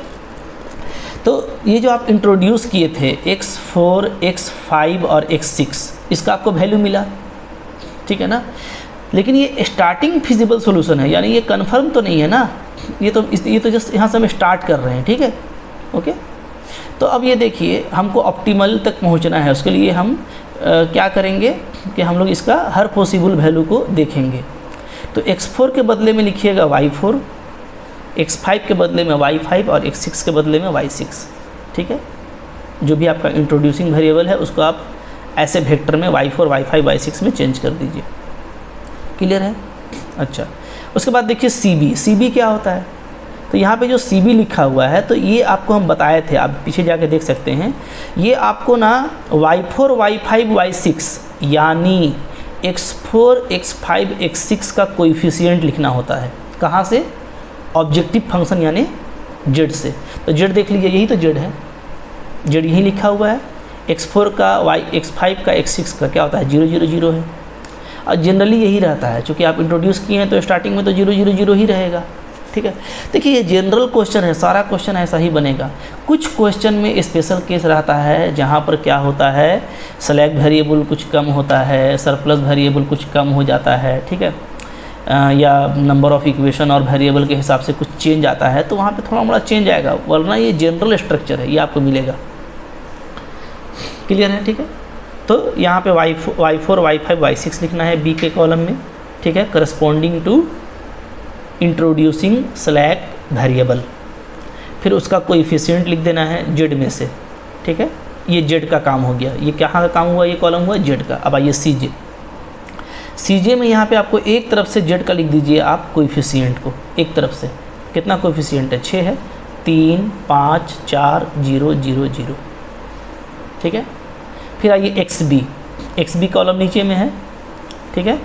तो ये जो आप इंट्रोड्यूस किए थे x4 x5 और x6, इसका आपको वैल्यू मिला, ठीक है ना। लेकिन ये स्टार्टिंग फिजिबल सॉल्यूशन है, यानी ये कंफर्म तो नहीं है ना, ये तो जस्ट यहाँ से हम स्टार्ट कर रहे हैं, ठीक है, ओके। तो अब ये देखिए हमको ऑप्टिमल तक पहुँचना है, उसके लिए हम क्या करेंगे कि हम लोग इसका हर पॉसिबल वैल्यू को देखेंगे। तो x4 के बदले में लिखिएगा y4, x5 के बदले में y5 और x6 के बदले में y6, ठीक है। जो भी आपका इंट्रोड्यूसिंग वेरिएबल है उसको आप ऐसे वेक्टर में y4 y5 y6 में चेंज कर दीजिए, क्लियर है। अच्छा, उसके बाद देखिए CB क्या होता है। तो यहाँ पे जो CB लिखा हुआ है तो ये आपको हम बताए थे, आप पीछे जाके देख सकते हैं। ये आपको ना y4 y5 y6 यानी x4 x5 x6 का कोएफिशिएंट लिखना होता है। कहाँ से, ऑब्जेक्टिव फंक्शन यानी z से। तो z देख लीजिए, यही तो z है, z यही लिखा हुआ है। x4 का x5 का x6 का क्या होता है, 0 0 0 है। और जनरली यही रहता है, चूँकि आप इंट्रोड्यूस किए हैं तो स्टार्टिंग में तो 0 0 0 ही रहेगा, ठीक है। देखिए ये जनरल क्वेश्चन है, सारा क्वेश्चन ऐसा ही बनेगा। कुछ क्वेश्चन में स्पेशल केस रहता है जहाँ पर क्या होता है, सेलेक्ट वेरिएबल कुछ कम होता है, सरप्लस वेरिएबल कुछ कम हो जाता है, ठीक है, या नंबर ऑफ़ इक्वेशन और वेरिएबल के हिसाब से कुछ चेंज आता है, तो वहाँ पे थोड़ा मोड़ा चेंज आएगा, वरना ये जनरल स्ट्रक्चर है, ये आपको मिलेगा, क्लियर है, ठीक है। तो यहाँ पे y4 y5 y6 लिखना है बी के कॉलम में, ठीक है, corresponding to introducing slack variable. फिर उसका कोएफिशिएंट लिख देना है जेड में से, ठीक है। ये जेड का काम हो गया, ये कहाँ का काम हुआ, ये कॉलम हुआ जेड का। अब आइए सीजे में यहाँ पे आपको एक तरफ से जेड का लिख दीजिए आप कोएफिशिएंट को, एक तरफ से कितना कोएफिशिएंट है, 6 है, 3 5 4 0 0 0, ठीक है। फिर आइए एक्स बी कॉलम नीचे में है, ठीक है।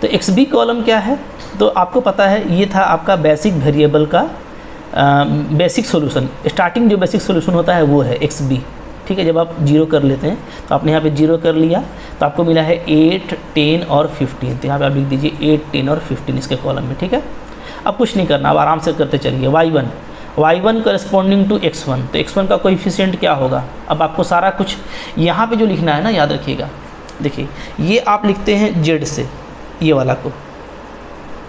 तो एक्स बी कॉलम क्या है, तो आपको पता है ये था आपका बेसिक वेरिएबल का बेसिक सॉल्यूशन। स्टार्टिंग जो बेसिक सॉल्यूशन होता है वो है एक्स बी, ठीक है। जब आप 0 कर लेते हैं तो आपने यहाँ पे 0 कर लिया तो आपको मिला है 8 10 और 15। तो यहाँ पे आप लिख दीजिए 8 10 और 15 इसके कॉलम में, ठीक है। अब कुछ नहीं करना, अब आराम से करते चलिए। y1 करस्पॉन्डिंग टू x1, तो x1 का कोएफिशिएंट क्या होगा। अब आपको सारा कुछ यहाँ पे जो लिखना है ना, याद रखिएगा। देखिए ये आप लिखते हैं जेड से, ये वाला को,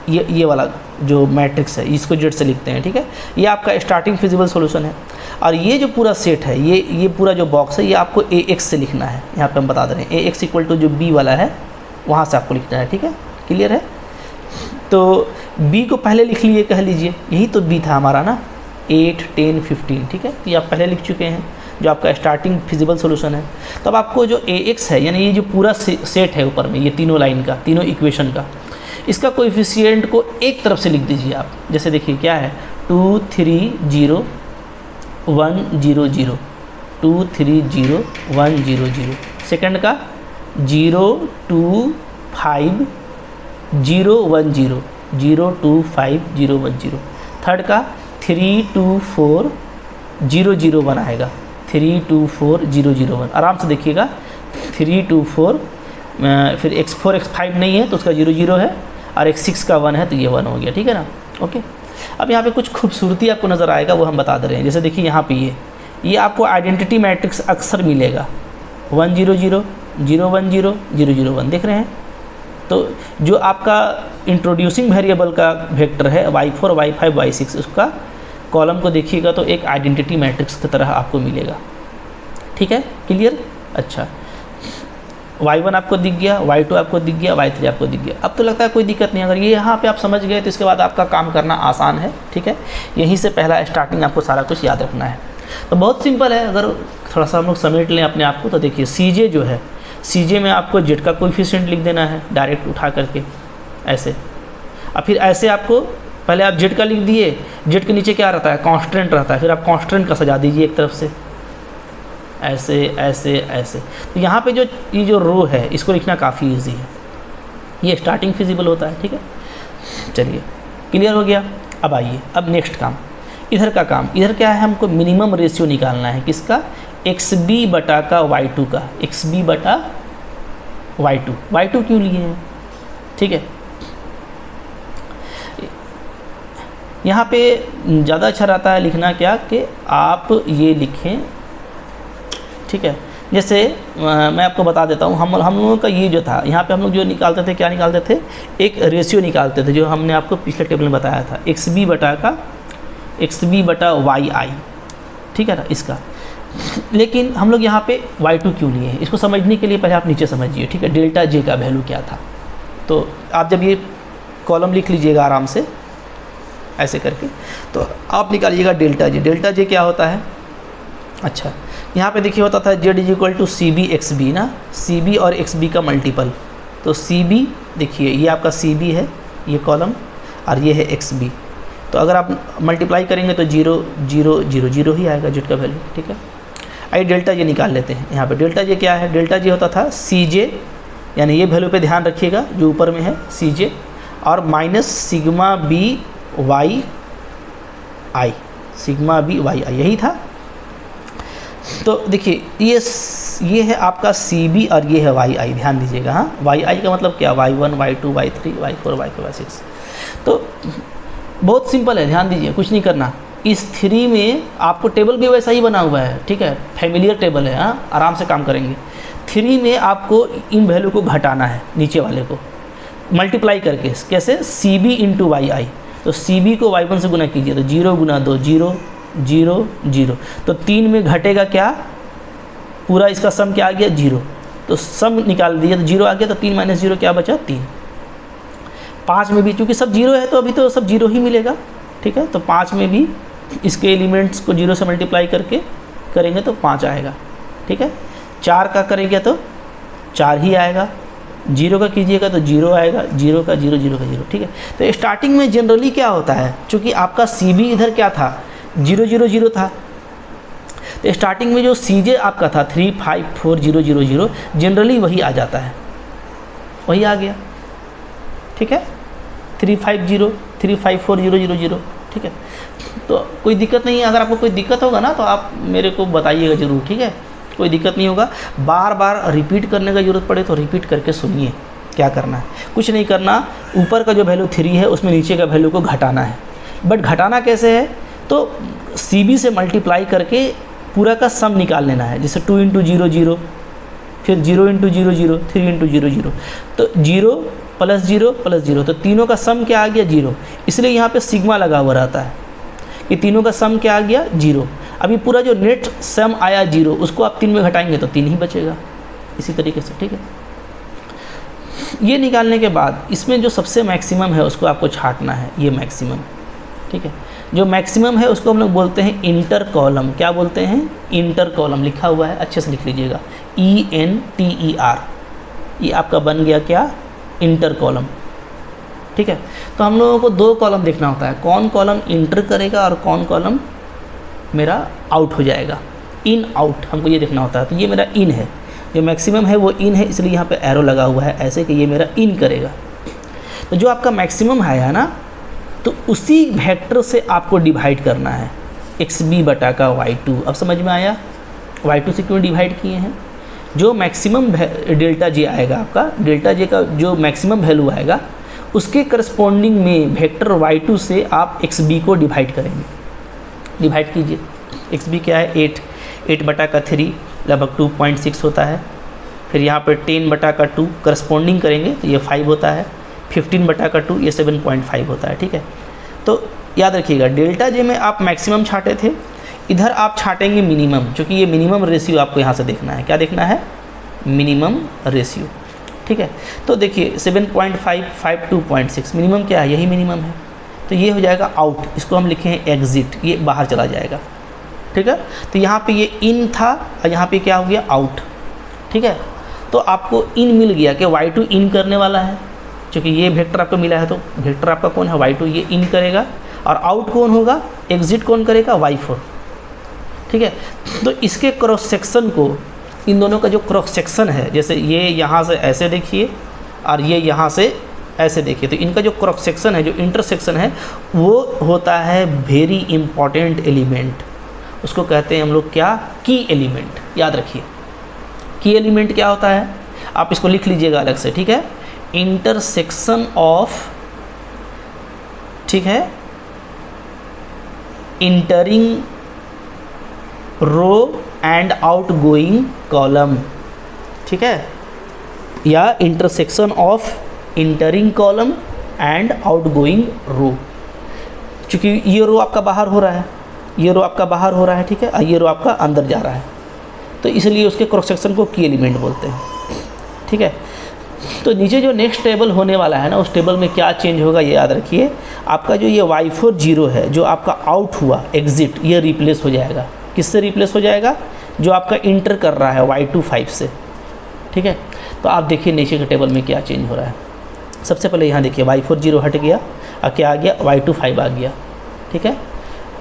ये वाला जो मैट्रिक्स है इसको जेड से लिखते हैं, ठीक है। ये आपका स्टार्टिंग फिजिबल सॉल्यूशन है। और ये जो पूरा सेट है, ये पूरा जो बॉक्स है, ये आपको ax से लिखना है। यहाँ पे हम बता दे रहे हैं ax इक्वल टू जो b वाला है वहाँ से आपको लिखना है, ठीक है। क्लियर है। तो b को पहले लिख लिए, कह लीजिए यही तो b था हमारा ना, 8 10 15, ठीक है। तो ये आप पहले लिख चुके हैं जो आपका स्टार्टिंग फिजिबल सॉल्यूशन है। तो अब आपको जो ax है, यानी ये जो पूरा सेट है ऊपर में, ये तीनों लाइन का, तीनों इक्वेशन का, इसका कोएफिशिएंट को एक तरफ से लिख दीजिए आप। जैसे देखिए क्या है, 2 3 0 1 0 0, 2 3 0 1 0 0। सेकंड का 0 2 5 0 1 0, 0 2 5 0 1 0। थर्ड का 3 2 4 0 0 1 आएगा, 3 2 4 0 0 1। आराम से देखिएगा, 3 2 4, फिर x4 x5 नहीं है तो उसका 0 0 है, और x6 का 1 है तो ये 1 हो गया, ठीक है ना। ओके। अब यहाँ पे कुछ खूबसूरती आपको नज़र आएगा, वो हम बता दे रहे हैं। जैसे देखिए यहाँ पे ये आपको आइडेंटिटी मैट्रिक्स अक्सर मिलेगा, 1 0 0 0 1 0 0 0 1, देख रहे हैं। तो जो आपका इंट्रोड्यूसिंग वेरिएबल का वेक्टर है y4 y5 y6, उसका कॉलम को देखिएगा तो एक आइडेंटिटी मैट्रिक्स की तरह आपको मिलेगा, ठीक है। क्लियर। अच्छा, y1 आपको दिख गया, y2 आपको दिख गया, y3 आपको दिख गया। अब तो लगता है कोई दिक्कत नहीं, अगर ये यहाँ पे आप समझ गए तो इसके बाद आपका काम करना आसान है, ठीक है। यहीं से पहला स्टार्टिंग आपको सारा कुछ याद रखना है। तो बहुत सिंपल है, अगर थोड़ा सा हम लोग समेट लें अपने आप को तो देखिए सीजे जो है, सीजे में आपको जेड का कोएफिशिएंट लिख देना है डायरेक्ट उठा करके ऐसे। अब फिर ऐसे आपको पहले आप जेड का लिख दिए, जेड के नीचे क्या रहता है, कांस्टेंट रहता है, फिर आप कांस्टेंट का सजा दीजिए एक तरफ से, ऐसे ऐसे ऐसे। तो यहाँ पे जो ये जो रो है इसको लिखना काफ़ी इजी है, ये स्टार्टिंग फिजिबल होता है, ठीक है। चलिए क्लियर हो गया। अब आइए, अब नेक्स्ट काम, इधर का काम। इधर क्या है, हमको मिनिमम रेशियो निकालना है, किसका, XB बटा का y2 का, XB बटा y2 क्यों लिए हैं, ठीक है। यहाँ पे ज़्यादा अच्छा रहता है लिखना क्या, कि आप ये लिखें, ठीक है। जैसे मैं आपको बता देता हूँ, हम लोगों का ये जो था, यहाँ पे हम लोग जो निकालते थे, क्या निकालते थे, एक रेशियो निकालते थे जो हमने आपको पिछले टेबल में बताया था, XB बटा YI, ठीक है ना, इसका। लेकिन हम लोग यहाँ पे y2 क्यों लिए हैं, इसको समझने के लिए पहले आप नीचे समझिए, ठीक है, डेल्टा J का वैल्यू क्या था। तो आप जब ये कॉलम लिख लीजिएगा आराम से ऐसे करके, तो आप निकालिएगा डेल्टा J क्या होता है। अच्छा, यहाँ पे देखिए होता था Z equal to CB XB ना, CB और XB का मल्टीपल। तो CB देखिए ये आपका CB है, ये कॉलम, और ये है XB। तो अगर आप मल्टीप्लाई करेंगे तो 0 0 0 0 ही आएगा जेड का वैल्यू, ठीक है। आइए डेल्टा J निकाल लेते हैं। यहाँ पे डेल्टा J क्या है, डेल्टा J होता था CJ, यानी ये वैल्यू पे ध्यान रखिएगा जो ऊपर में है CJ, और minus sigma B YI, sigma B YI, यही था। तो देखिए ये है आपका CB और ये है YI, ध्यान दीजिएगा। हाँ, YI का मतलब क्या, Y1 Y2 Y3 Y4 Y5 Y6। तो बहुत सिंपल है, ध्यान दीजिए, कुछ नहीं करना। इस 3 में आपको टेबल भी वैसा ही बना हुआ है, ठीक है, फैमिलियर टेबल है। हाँ, आराम से काम करेंगे। 3 में आपको इन वैल्यू को घटाना है, नीचे वाले को मल्टीप्लाई करके, कैसे, CB इंटू YI। तो CB को Y1 से गुना कीजिए, तो 0 गुना 2 0 0 0, तो 3 में घटेगा क्या, पूरा इसका सम क्या आ गया 0, तो सम निकाल दिया तो 0 आ गया, तो 3 माइनस 0 क्या बचा 3। 5 में भी चूँकि सब 0 है तो अभी तो सब 0 ही मिलेगा, ठीक है। तो 5 में भी इसके एलिमेंट्स को 0 से मल्टीप्लाई करके करेंगे तो 5 आएगा, ठीक है। 4 का करेंगे तो 4 ही आएगा, 0 का कीजिएगा तो 0 आएगा, 0 का 0, 0 का 0, ठीक है। तो स्टार्टिंग में जनरली क्या होता है, चूँकि आपका सी बी इधर क्या था 0 0 0 था, तो स्टार्टिंग में जो सी जे आपका था 3 5 4 0 0 0 जनरली वही आ जाता है, वही आ गया, ठीक है। 3 5 0 3 5 4 0 0 0, ठीक है। तो कोई दिक्कत नहीं है, अगर आपको कोई दिक्कत होगा ना तो आप मेरे को बताइएगा ज़रूर, ठीक है। कोई दिक्कत नहीं होगा, बार बार रिपीट करने का ज़रूरत पड़े तो रिपीट करके सुनिए क्या करना है। कुछ नहीं करना, ऊपर का जो वैल्यू 3 है उसमें नीचे का वैल्यू को घटाना है। बट घटाना कैसे है, तो सी बी से मल्टीप्लाई करके पूरा का सम निकाल लेना है। जैसे 2 × 0 0, फिर 0 × 0 0, 3 × 0 0, तो 0 + 0 + 0, तो तीनों का सम क्या आ गया 0। इसलिए यहाँ पे सिग्मा लगा हुआ रहता है कि तीनों का सम क्या आ गया 0। अभी पूरा जो नेट सम आया 0 उसको आप 3 में घटाएंगे तो 3 ही बचेगा, इसी तरीके से, ठीक है। ये निकालने के बाद इसमें जो सबसे मैक्सिमम है उसको आपको छांटना है, ये मैक्सिमम, ठीक है। जो मैक्सिमम है उसको हम लोग बोलते हैं इंटर कॉलम। क्या बोलते हैं, इंटर कॉलम, लिखा हुआ है अच्छे से लिख लीजिएगा, ENTER। ये आपका बन गया क्या, इंटर कॉलम, ठीक है। तो हम लोगों को 2 कॉलम देखना होता है, कौन कॉलम इंटर करेगा और कौन कॉलम मेरा आउट हो जाएगा, इन आउट हमको ये देखना होता है। तो ये मेरा इन है, जो मैक्सिमम है वो इन है, इसलिए यहाँ पे एरो लगा हुआ है ऐसे कि ये मेरा इन करेगा। तो जो आपका मैक्सिमम है ना, तो उसी वेक्टर से आपको डिवाइड करना है, XB बटा का Y2। अब समझ में आया Y2 से क्यों डिवाइड किए हैं। जो मैक्सिमम डेल्टा जे आएगा आपका, डेल्टा जे का जो मैक्सिमम वैल्यू आएगा उसके करस्पॉन्डिंग में वेक्टर Y2 से आप XB को डिवाइड करेंगे। डिवाइड कीजिए, XB क्या है 8 बटा का 3 लगभग 2.6 होता है। फिर यहाँ पर 10 बटा का 2 करस्पॉन्डिंग करेंगे तो ये 5 होता है। 15 बटा का 2 ये 7.5 होता है, ठीक है। तो याद रखिएगा डेल्टा जे में आप मैक्सिमम छाटे थे, इधर आप छाटेंगे मिनिमम, क्योंकि ये मिनिमम रेशियो आपको यहाँ से देखना है। क्या देखना है, मिनिमम रेशियो, ठीक है। तो देखिए 7.5 5 2.6 मिनिमम क्या है, यही मिनिमम है। तो ये हो जाएगा आउट, इसको हम लिखे हैं एग्जिट, ये बाहर चला जाएगा, ठीक है। तो यहाँ पे ये इन था और यहाँ पे क्या हो गया आउट, ठीक है। तो आपको इन मिल गया कि Y2 इन करने वाला है, क्योंकि ये वेक्टर आपको मिला है। तो वेक्टर आपका कौन है Y2, ये इन करेगा। और आउट कौन होगा, एग्जिट कौन करेगा Y4, ठीक है। तो इसके क्रॉस सेक्शन को, इन दोनों का जो क्रॉस सेक्शन है, जैसे ये यहाँ से ऐसे देखिए और ये यहाँ से ऐसे देखिए, तो इनका जो क्रॉस सेक्शन है, जो इंटरसेक्शन है, वो होता है वेरी इंपॉर्टेंट एलिमेंट। उसको कहते हैं हम लोग क्या, की एलिमेंट। याद रखिए की एलिमेंट क्या होता है, आप इसको लिख लीजिएगा अलग से, ठीक है। इंटरसेक्शन ऑफ, ठीक है, entering row and outgoing column, ठीक है, या intersection of entering column and outgoing row. चूँकि ये रो आपका बाहर हो रहा है, ये रो आपका बाहर हो रहा है, ठीक है, और ये रो आपका अंदर जा रहा है, तो इसलिए उसके क्रॉस सेक्शन को की एलिमेंट बोलते हैं, ठीक है। तो नीचे जो नेक्स्ट टेबल होने वाला है ना, उस टेबल में क्या चेंज होगा ये याद रखिए। आपका जो ये Y4 0 है, जो आपका आउट हुआ एग्जिट, ये रिप्लेस हो जाएगा। किससे रिप्लेस हो जाएगा, जो आपका इंटर कर रहा है Y2 5 से, ठीक है। तो आप देखिए नीचे के टेबल में क्या चेंज हो रहा है। सबसे पहले यहाँ देखिए Y4 0 हट गया और क्या आ गया, Y2 5 आ गया, ठीक है।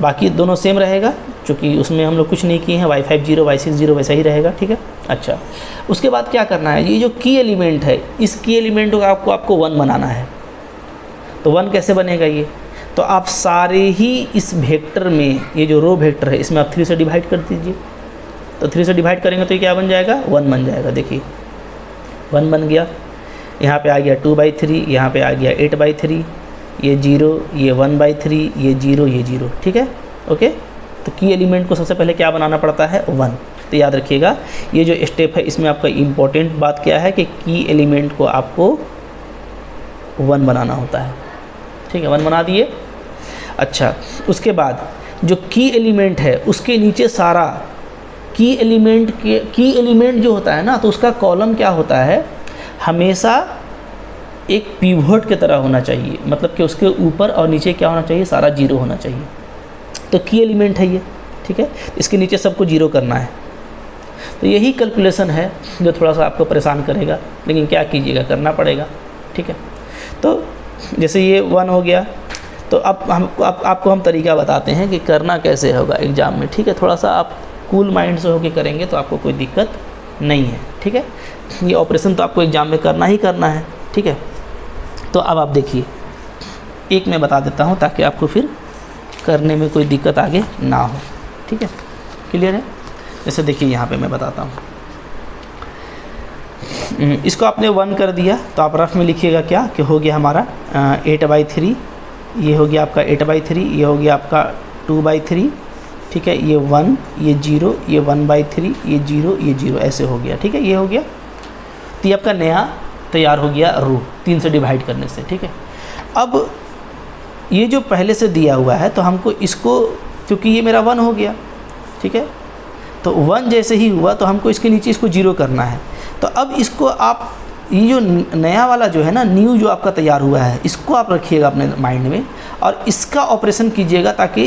बाकी दोनों सेम रहेगा, क्योंकि उसमें हम लोग कुछ नहीं किए हैं। Y5 0 Y6 0 वैसा ही रहेगा, ठीक है। अच्छा, उसके बाद क्या करना है, ये जो की एलिमेंट है, इस की एलिमेंट को आपको 1 बनाना है। तो 1 कैसे बनेगा ये, तो आप सारे ही इस वेक्टर में, ये जो रो वेक्टर है, इसमें आप 3 से डिवाइड कर दीजिए। तो 3 से डिवाइड करेंगे तो ये क्या बन जाएगा, 1 बन जाएगा। देखिए 1 बन गया, यहाँ पे आ गया 2/3, यहाँ पे आ गया 8/3, ये 0, ये 1/3, ये 0, ये 0, ठीक है, ओके। तो की एलिमेंट को सबसे पहले क्या बनाना पड़ता है, 1। तो याद रखिएगा ये जो स्टेप है, इसमें आपका इम्पोर्टेंट बात क्या है कि की एलिमेंट को आपको 1 बनाना होता है, ठीक है। 1 बना दिए। अच्छा, उसके बाद जो की एलिमेंट है उसके नीचे सारा की एलिमेंट जो होता है ना, तो उसका कॉलम क्या होता है, हमेशा एक पिवोट की तरह होना चाहिए, मतलब कि उसके ऊपर और नीचे क्या होना चाहिए, सारा जीरो होना चाहिए। तो की एलिमेंट है ये, ठीक है, इसके नीचे सबको जीरो करना है। तो यही कैलकुलेशन है जो थोड़ा सा आपको परेशान करेगा, लेकिन क्या कीजिएगा, करना पड़ेगा, ठीक है। तो जैसे ये 1 हो गया, तो अब आपको हम तरीका बताते हैं कि करना कैसे होगा एग्ज़ाम में, ठीक है। थोड़ा सा आप कूल माइंड से होकर करेंगे तो आपको कोई दिक्कत नहीं है, ठीक है। ये ऑपरेशन तो आपको एग्ज़ाम में करना ही करना है, ठीक है। तो अब आप देखिए, एक मैं बता देता हूँ ताकि आपको फिर करने में कोई दिक्कत आगे ना हो, ठीक है, क्लियर है। जैसे देखिए यहाँ पे मैं बताता हूँ, इसको आपने 1 कर दिया तो आप रफ में लिखिएगा क्या कि हो गया हमारा 8/3, ये हो गया आपका 8/3, ये हो गया आपका 2/3, ठीक है, ये 1, ये 0, ये 1/3, ये 0, ये 0, ऐसे हो गया, ठीक है, ये हो गया। तो ये आपका नया तैयार हो गया रो 3 से डिवाइड करने से, ठीक है। अब ये जो पहले से दिया हुआ है तो हमको इसको, क्योंकि ये मेरा 1 हो गया, ठीक है, तो 1 जैसे ही हुआ तो हमको इसके नीचे इसको 0 करना है। तो अब इसको आप, ये जो नया वाला जो है ना, न्यू जो आपका तैयार हुआ है, इसको आप रखिएगा अपने माइंड में और इसका ऑपरेशन कीजिएगा ताकि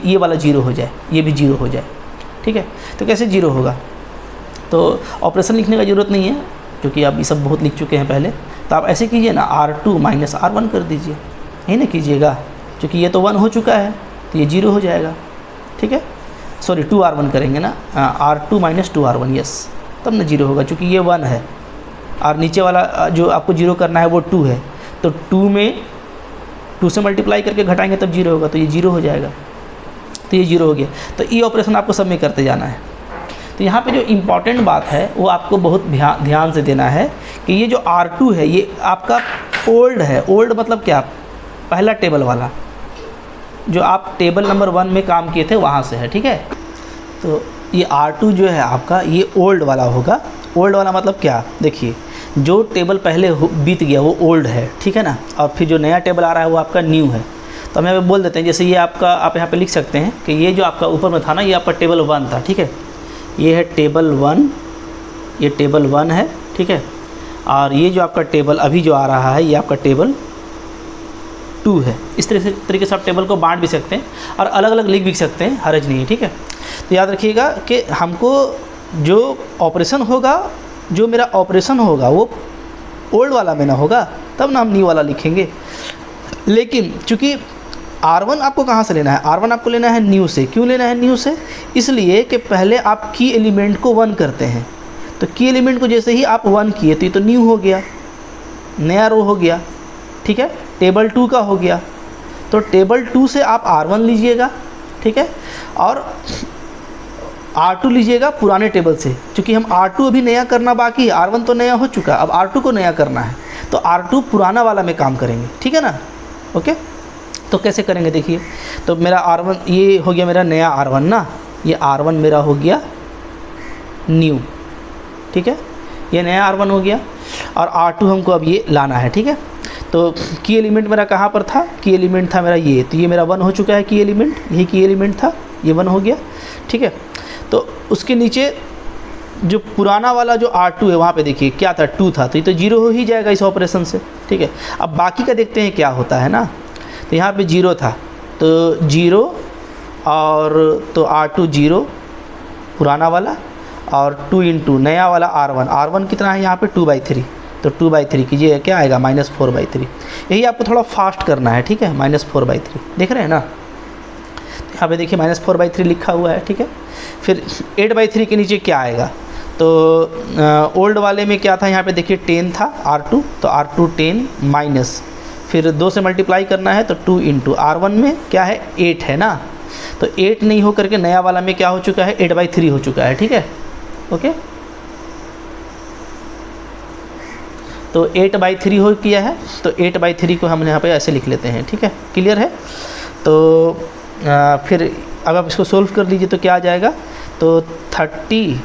ये वाला 0 हो जाए, ये भी 0 हो जाए, ठीक है। तो कैसे 0 होगा, तो ऑपरेशन लिखने का ज़रूरत नहीं है क्योंकि आप ये सब बहुत लिख चुके हैं पहले। तो आप ऐसे कीजिए ना, R2 - R1 कर दीजिए, यही ना कीजिएगा, क्योंकि ये तो 1 हो चुका है तो ये 0 हो जाएगा, ठीक है। सॉरी 2R1 करेंगे ना, R2 - 2R1, यस, तब ना 0 होगा, क्योंकि ये 1 है और नीचे वाला जो आपको 0 करना है वो 2 है। तो 2 में 2 से मल्टीप्लाई करके घटाएंगे तब 0 होगा, तो ये 0 हो जाएगा, तो ये 0 हो गया। तो ये ऑपरेशन आपको सब में करते जाना है। तो यहाँ पे जो इम्पॉर्टेंट बात है वो आपको बहुत ध्यान से देना है कि ये जो R2 है ये आपका ओल्ड है। ओल्ड मतलब क्या, पहला टेबल वाला, जो आप टेबल नंबर 1 में काम किए थे वहाँ से है, ठीक है। तो ये R2 जो है आपका, ये ओल्ड वाला होगा। ओल्ड वाला मतलब क्या, देखिए जो टेबल पहले बीत गया वो ओल्ड है, ठीक है ना, और फिर जो नया टेबल आ रहा है वो आपका न्यू है। तो हम यहाँ पे बोल देते हैं, जैसे ये आपका, आप यहाँ पे लिख सकते हैं कि ये जो आपका ऊपर में था ना, ये आपका टेबल 1 था, ठीक है, ये है टेबल 1, ये टेबल 1 है, ठीक है। और ये जो आपका टेबल अभी जो आ रहा है ये आपका टेबल 2 है। इस तरीके से आप टेबल को बांट भी सकते हैं और अलग अलग लिख भी सकते हैं, हर्ज नहीं है, ठीक है। तो याद रखिएगा कि हमको जो ऑपरेशन होगा, जो मेरा ऑपरेशन होगा वो ओल्ड वाला में ना होगा, तब ना हम न्यू वाला लिखेंगे। लेकिन चूँकि R1 आपको कहाँ से लेना है, R1 आपको लेना है न्यू से। क्यों लेना है न्यू से, इसलिए कि पहले आप की एलिमेंट को 1 करते हैं, तो की एलिमेंट को जैसे ही आप 1 किए तो ये तो न्यू हो गया, नया रो हो गया, ठीक है, टेबल 2 का हो गया। तो टेबल 2 से आप R1 लीजिएगा, ठीक है, और R2 लीजिएगा पुराने टेबल से, क्योंकि हम R2 अभी नया करना बाकी है, R1 तो नया हो चुका, अब R2 को नया करना है, तो R2 पुराना वाला में काम करेंगे, ठीक है ना, ओके। तो कैसे करेंगे देखिए, तो मेरा R1 ये हो गया मेरा नया R1 ना, ये R1 मेरा हो गया न्यू, ठीक है, ये नया R1 हो गया और R2 हमको अब ये लाना है, ठीक है। तो की एलिमेंट मेरा कहाँ पर था, की एलिमेंट था मेरा ये, तो ये मेरा 1 हो चुका है की एलिमेंट, यही की एलिमेंट था, ये 1 हो गया, ठीक है। तो उसके नीचे जो पुराना वाला जो R2 है वहाँ पे देखिए क्या था, 2 था, तो ये तो 0 हो ही जाएगा इस ऑपरेशन से, ठीक है। अब बाकी का देखते हैं क्या होता है ना, तो यहाँ पे 0 था तो 0 और तो R2 0 पुराना वाला और 2 × नया वाला R1 कितना है यहाँ पे 2/3, तो 2/3 कीजिए क्या आएगा -4/3। यही आपको थोड़ा फास्ट करना है, ठीक है, -4/3 देख रहे हैं ना, यहाँ पे देखिए -4/3 लिखा हुआ है, ठीक है। फिर 8/3 के नीचे क्या आएगा, तो ओल्ड वाले में क्या था, यहाँ पे देखिए 10 था R2, तो R2 10 माइनस, फिर 2 से मल्टीप्लाई करना है तो 2 × R1 में क्या है 8 है ना, तो 8 नहीं हो करके नया वाला में क्या हो चुका है 8/3 हो चुका है, ठीक है, ओके। तो 8/3 हो किया है, तो 8/3 को हम यहाँ पे ऐसे लिख लेते हैं, ठीक है, क्लियर है। तो फिर अब आप इसको सोल्व कर लीजिए तो क्या आ जाएगा, तो 30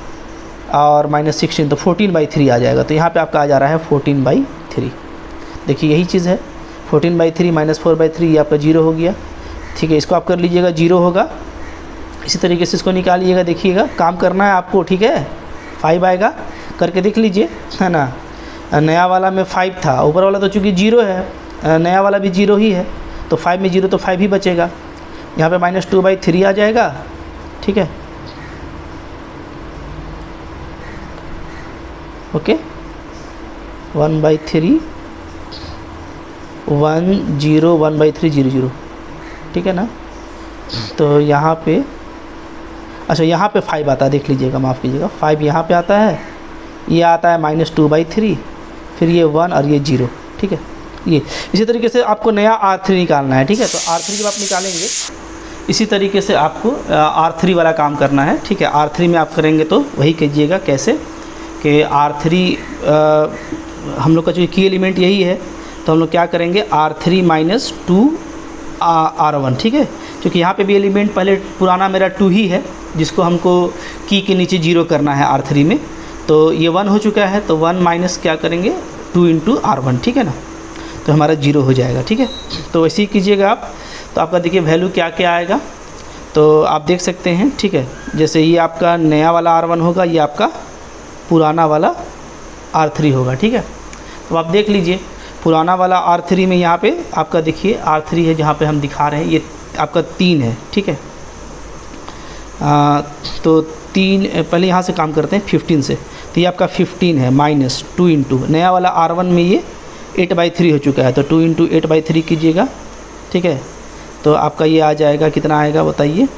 और -16 तो 14/3 आ जाएगा। तो यहाँ पे आपका आ जा रहा है 14/3, देखिए यही चीज़ है, 14/3 -4/3 ये आपका 0 हो गया, ठीक है। इसको आप कर लीजिएगा 0 होगा इसी तरीके से इसको निकालिएगा, देखिएगा काम करना है आपको, ठीक है। 5 आएगा, करके देख लीजिए, है ना। नया वाला में 5 था, ऊपर वाला तो चूँकि 0 है, नया वाला भी 0 ही है, तो 5 में 0 तो 5 ही बचेगा। यहाँ पे -2/3 आ जाएगा, ठीक है। ओके, 1/3 1 0 1/3 0 0, ठीक है ना। तो यहाँ पे अच्छा, यहाँ पे 5 आता है, देख लीजिएगा, माफ़ कीजिएगा, 5 यहाँ पे आता है, ये आता है -2/3, फिर ये 1 और ये 0, ठीक है। ये इसी तरीके से आपको नया R3 निकालना है, ठीक है। तो R3 जब आप निकालेंगे, इसी तरीके से आपको R3 वाला काम करना है, ठीक है। R3 में आप करेंगे तो वही कीजिएगा, कैसे कि R3 हम लोग का जो की एलिमेंट यही है, तो हम लोग क्या करेंगे, R3 - 2 R1, ठीक है। क्योंकि यहाँ पे भी एलिमेंट पहले पुराना मेरा 2 ही है, जिसको हमको की के नीचे 0 करना है R3 में, तो ये 1 हो चुका है, तो 1 माइनस क्या करेंगे, 2 × R1, ठीक है ना। तो हमारा 0 हो जाएगा, ठीक है। तो वैसे ही कीजिएगा आप, तो आपका देखिए वैल्यू क्या क्या आएगा, तो आप देख सकते हैं, ठीक है। जैसे ये आपका नया वाला R1 होगा, ये आपका पुराना वाला R3 होगा, ठीक है। तो आप देख लीजिए, पुराना वाला R3 में यहाँ पे आपका देखिए R3 है, जहाँ पे हम दिखा रहे हैं, ये आपका 3 है, ठीक है। तो 3 पहले यहाँ से काम करते हैं 15 से, तो ये आपका 15 है, -2 × नया वाला R1 में ये 8/3 हो चुका है, तो 2 × 8/3 कीजिएगा, ठीक है। तो आपका ये आ जाएगा, कितना आएगा बताइए,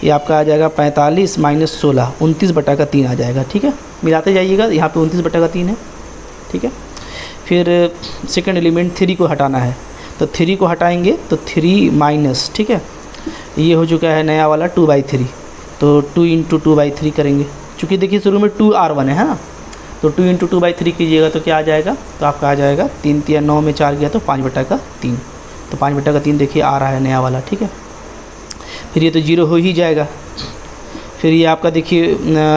ये आपका आ जाएगा 45 - 16, 29/3 आ जाएगा, ठीक है। मिलाते जाइएगा, यहाँ पे 29/3 है, ठीक है। फिर सेकंड एलिमेंट 3 को हटाना है, तो 3 को हटाएंगे तो 3 माइनस, ठीक है, ये हो चुका है नया वाला 2/3, तो 2 × 2/3 करेंगे, चूँकि देखिए शुरू में 2 R1 है ना, तो 2 × 2/3 कीजिएगा तो क्या आ जाएगा, तो आपका आ जाएगा 3 × 9 में 4 गया, तो 5/3, तो 5/3 देखिए आ रहा है नया वाला, ठीक है। फिर ये तो 0 हो ही जाएगा, फिर ये आपका देखिए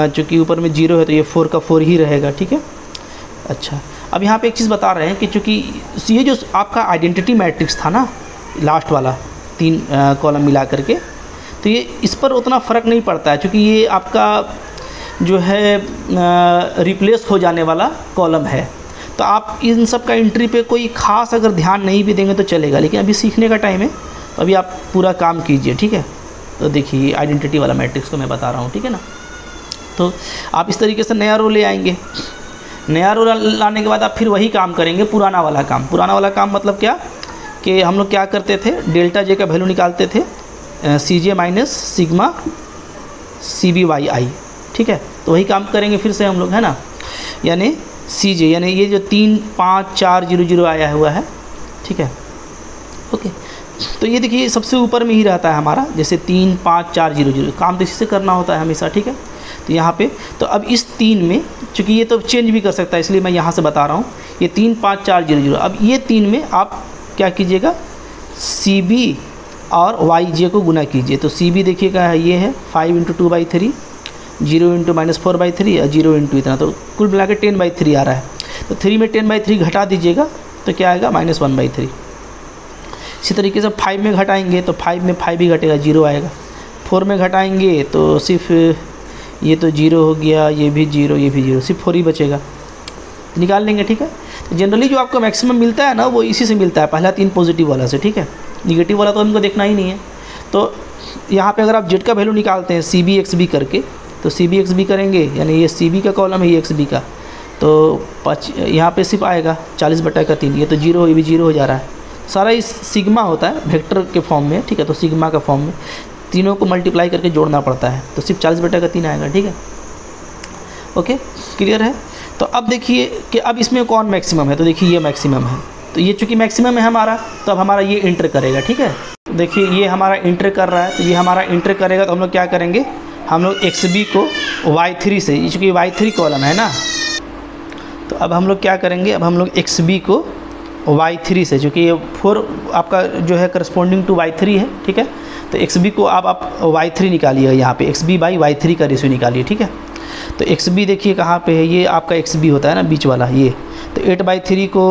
चूँकि ऊपर में 0 है, तो ये 4 का 4 ही रहेगा, ठीक है। अच्छा, अब यहाँ पे एक चीज़ बता रहे हैं कि चूँकि ये जो आपका आइडेंटिटी मैट्रिक्स था ना, लास्ट वाला 3 कॉलम मिला करके, तो ये इस पर उतना फ़र्क नहीं पड़ता है, क्योंकि ये आपका जो है रिप्लेस हो जाने वाला कॉलम है। तो आप इन सब का एंट्री पे कोई ख़ास अगर ध्यान नहीं भी देंगे तो चलेगा, लेकिन अभी सीखने का टाइम है, तो अभी आप पूरा काम कीजिए, ठीक है। तो देखिए आइडेंटिटी वाला मैट्रिक्स को मैं बता रहा हूँ, ठीक है ना। तो आप इस तरीके से नया रो ले आएंगे, नया रो लाने के बाद आप फिर वही काम करेंगे, पुराना वाला काम। पुराना वाला काम मतलब क्या, कि हम लोग क्या करते थे, डेल्टा J का वैल्यू निकालते थे, CJ - सिग्मा CBYI, ठीक है। तो वही काम करेंगे फिर से हम लोग, है ना। यानी CJ यानी ये जो 3 5 4 0 0 आया हुआ है, ठीक है। ओके, तो ये देखिए सबसे ऊपर में ही रहता है हमारा, जैसे 3 5 4 0 0 काम तो इसी से करना होता है हमेशा, ठीक है। तो यहाँ पे तो अब इस 3 में, चूँकि ये तो चेंज भी कर सकता है, इसलिए मैं यहाँ से बता रहा हूँ, ये 3 5 4 0 0, अब ये 3 में आप क्या कीजिएगा, CB और YJ को गुना कीजिए। तो CB देखिएगा ये है 5 × 2/3, 0 × -4/3 और 0 × इतना, तो कुल मिला के 10/3 आ रहा है। तो 3 में 10/3 घटा दीजिएगा, तो क्या आएगा, -1/3। इसी तरीके से 5 में घटाएंगे, तो 5 में 5 भी घटेगा, 0 आएगा। 4 में घटाएंगे तो सिर्फ ये तो 0 हो गया, ये भी 0, ये भी 0, सिर्फ 4 ही बचेगा, निकाल लेंगे, ठीक है। तो जनरली जो आपको मैक्सिमम मिलता है ना, वो इसी से मिलता है, पहला 3 पॉजिटिव वाला से, ठीक है। निगेटिव वाला तो हमको देखना ही नहीं है। तो यहाँ पे अगर आप Z का वैल्यू निकालते हैं CBXB करके, तो CBXB करेंगे, यानी ये CB का कॉलम है, ये XB का, तो यहाँ पे सिर्फ आएगा 40/3, ये तो 0, ये भी 0 हो जा रहा है। सारा इस सिग्मा होता है वेक्टर के फॉर्म में, ठीक है। तो सिग्मा का फॉर्म में तीनों को मल्टीप्लाई करके जोड़ना पड़ता है, तो सिर्फ 40/3 आएगा, ठीक है। ओके, क्लियर है। तो अब देखिए कि अब इसमें कौन मैक्सिमम है, तो देखिए ये मैक्सिमम है, तो ये चूँकि मैक्सिमम है हमारा, तो अब हमारा ये इंटर करेगा, ठीक है। देखिए ये हमारा इंटर कर रहा है, तो ये हमारा इंटर करेगा, तो हम लोग क्या करेंगे, हम लोग XB को Y3 से, चूँकि Y3 कॉलम है ना, तो अब हम लोग क्या करेंगे, अब हम लोग XB को Y3 से, चूँकि ये 4 आपका जो है करस्पॉन्डिंग टू Y3 है, ठीक है। तो XB को आप Y3 निकालिएगा, यहाँ पे XB/Y3 का रेशियो निकालिए, ठीक है। तो XB देखिए कहाँ पे है, ये आपका XB होता है ना, बीच वाला ये, तो 8/3 को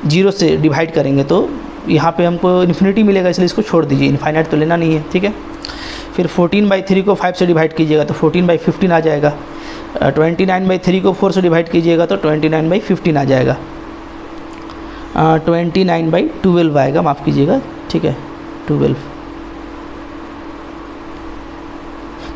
0 से डिवाइड करेंगे तो यहाँ पे हमको इन्फिनिटी मिलेगा, इसलिए इसको छोड़ दीजिए, इनफाइनाइट तो लेना नहीं है, ठीक है। फिर 14/3 को 5 से डिवाइड कीजिएगा तो 14/15 आ जाएगा। 29/3 को 4 से डिवाइड कीजिएगा तो 29/15 आ जाएगा। 29/12 आएगा, माफ़ कीजिएगा, ठीक है 12।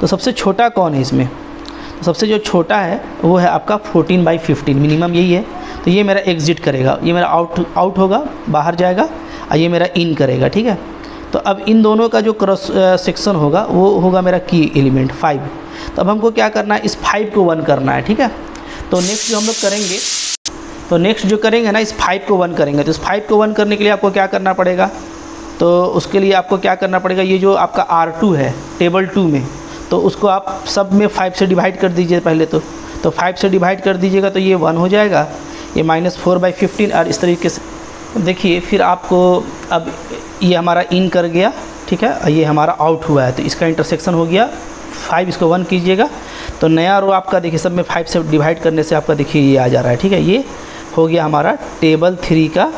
तो सबसे छोटा कौन है इसमें? तो सबसे जो छोटा है वो है आपका 14/15, मिनिमम यही है। तो ये मेरा एग्जिट करेगा, ये मेरा आउट होगा, बाहर जाएगा, और ये मेरा इन करेगा, ठीक है। तो अब इन दोनों का जो क्रॉस सेक्शन होगा वो होगा मेरा की एलिमेंट 5। तो अब हमको क्या करना है, इस 5 को 1 करना है, ठीक है। तो नेक्स्ट जो हम लोग करेंगे, तो नेक्स्ट जो करेंगे ना, इस 5 को 1 करेंगे। तो इस 5 को 1 करने के लिए आपको क्या करना पड़ेगा, तो उसके लिए आपको क्या करना पड़ेगा, ये जो आपका R2 है टेबल 2 में, तो उसको आप सब में 5 से डिवाइड कर दीजिए पहले। तो 5 से डिवाइड कर दीजिएगा तो ये 1 हो जाएगा, ये -4/15, और इस तरीके से देखिए। फिर आपको अब ये हमारा इन कर गया, ठीक है, और ये हमारा आउट हुआ है, तो इसका इंटरसेक्शन हो गया 5, इसको 1 कीजिएगा तो नया रो आपका देखिए सब में 5 से डिवाइड करने से आपका देखिए ये आ जा रहा है, ठीक है। ये हो गया हमारा टेबल 3 का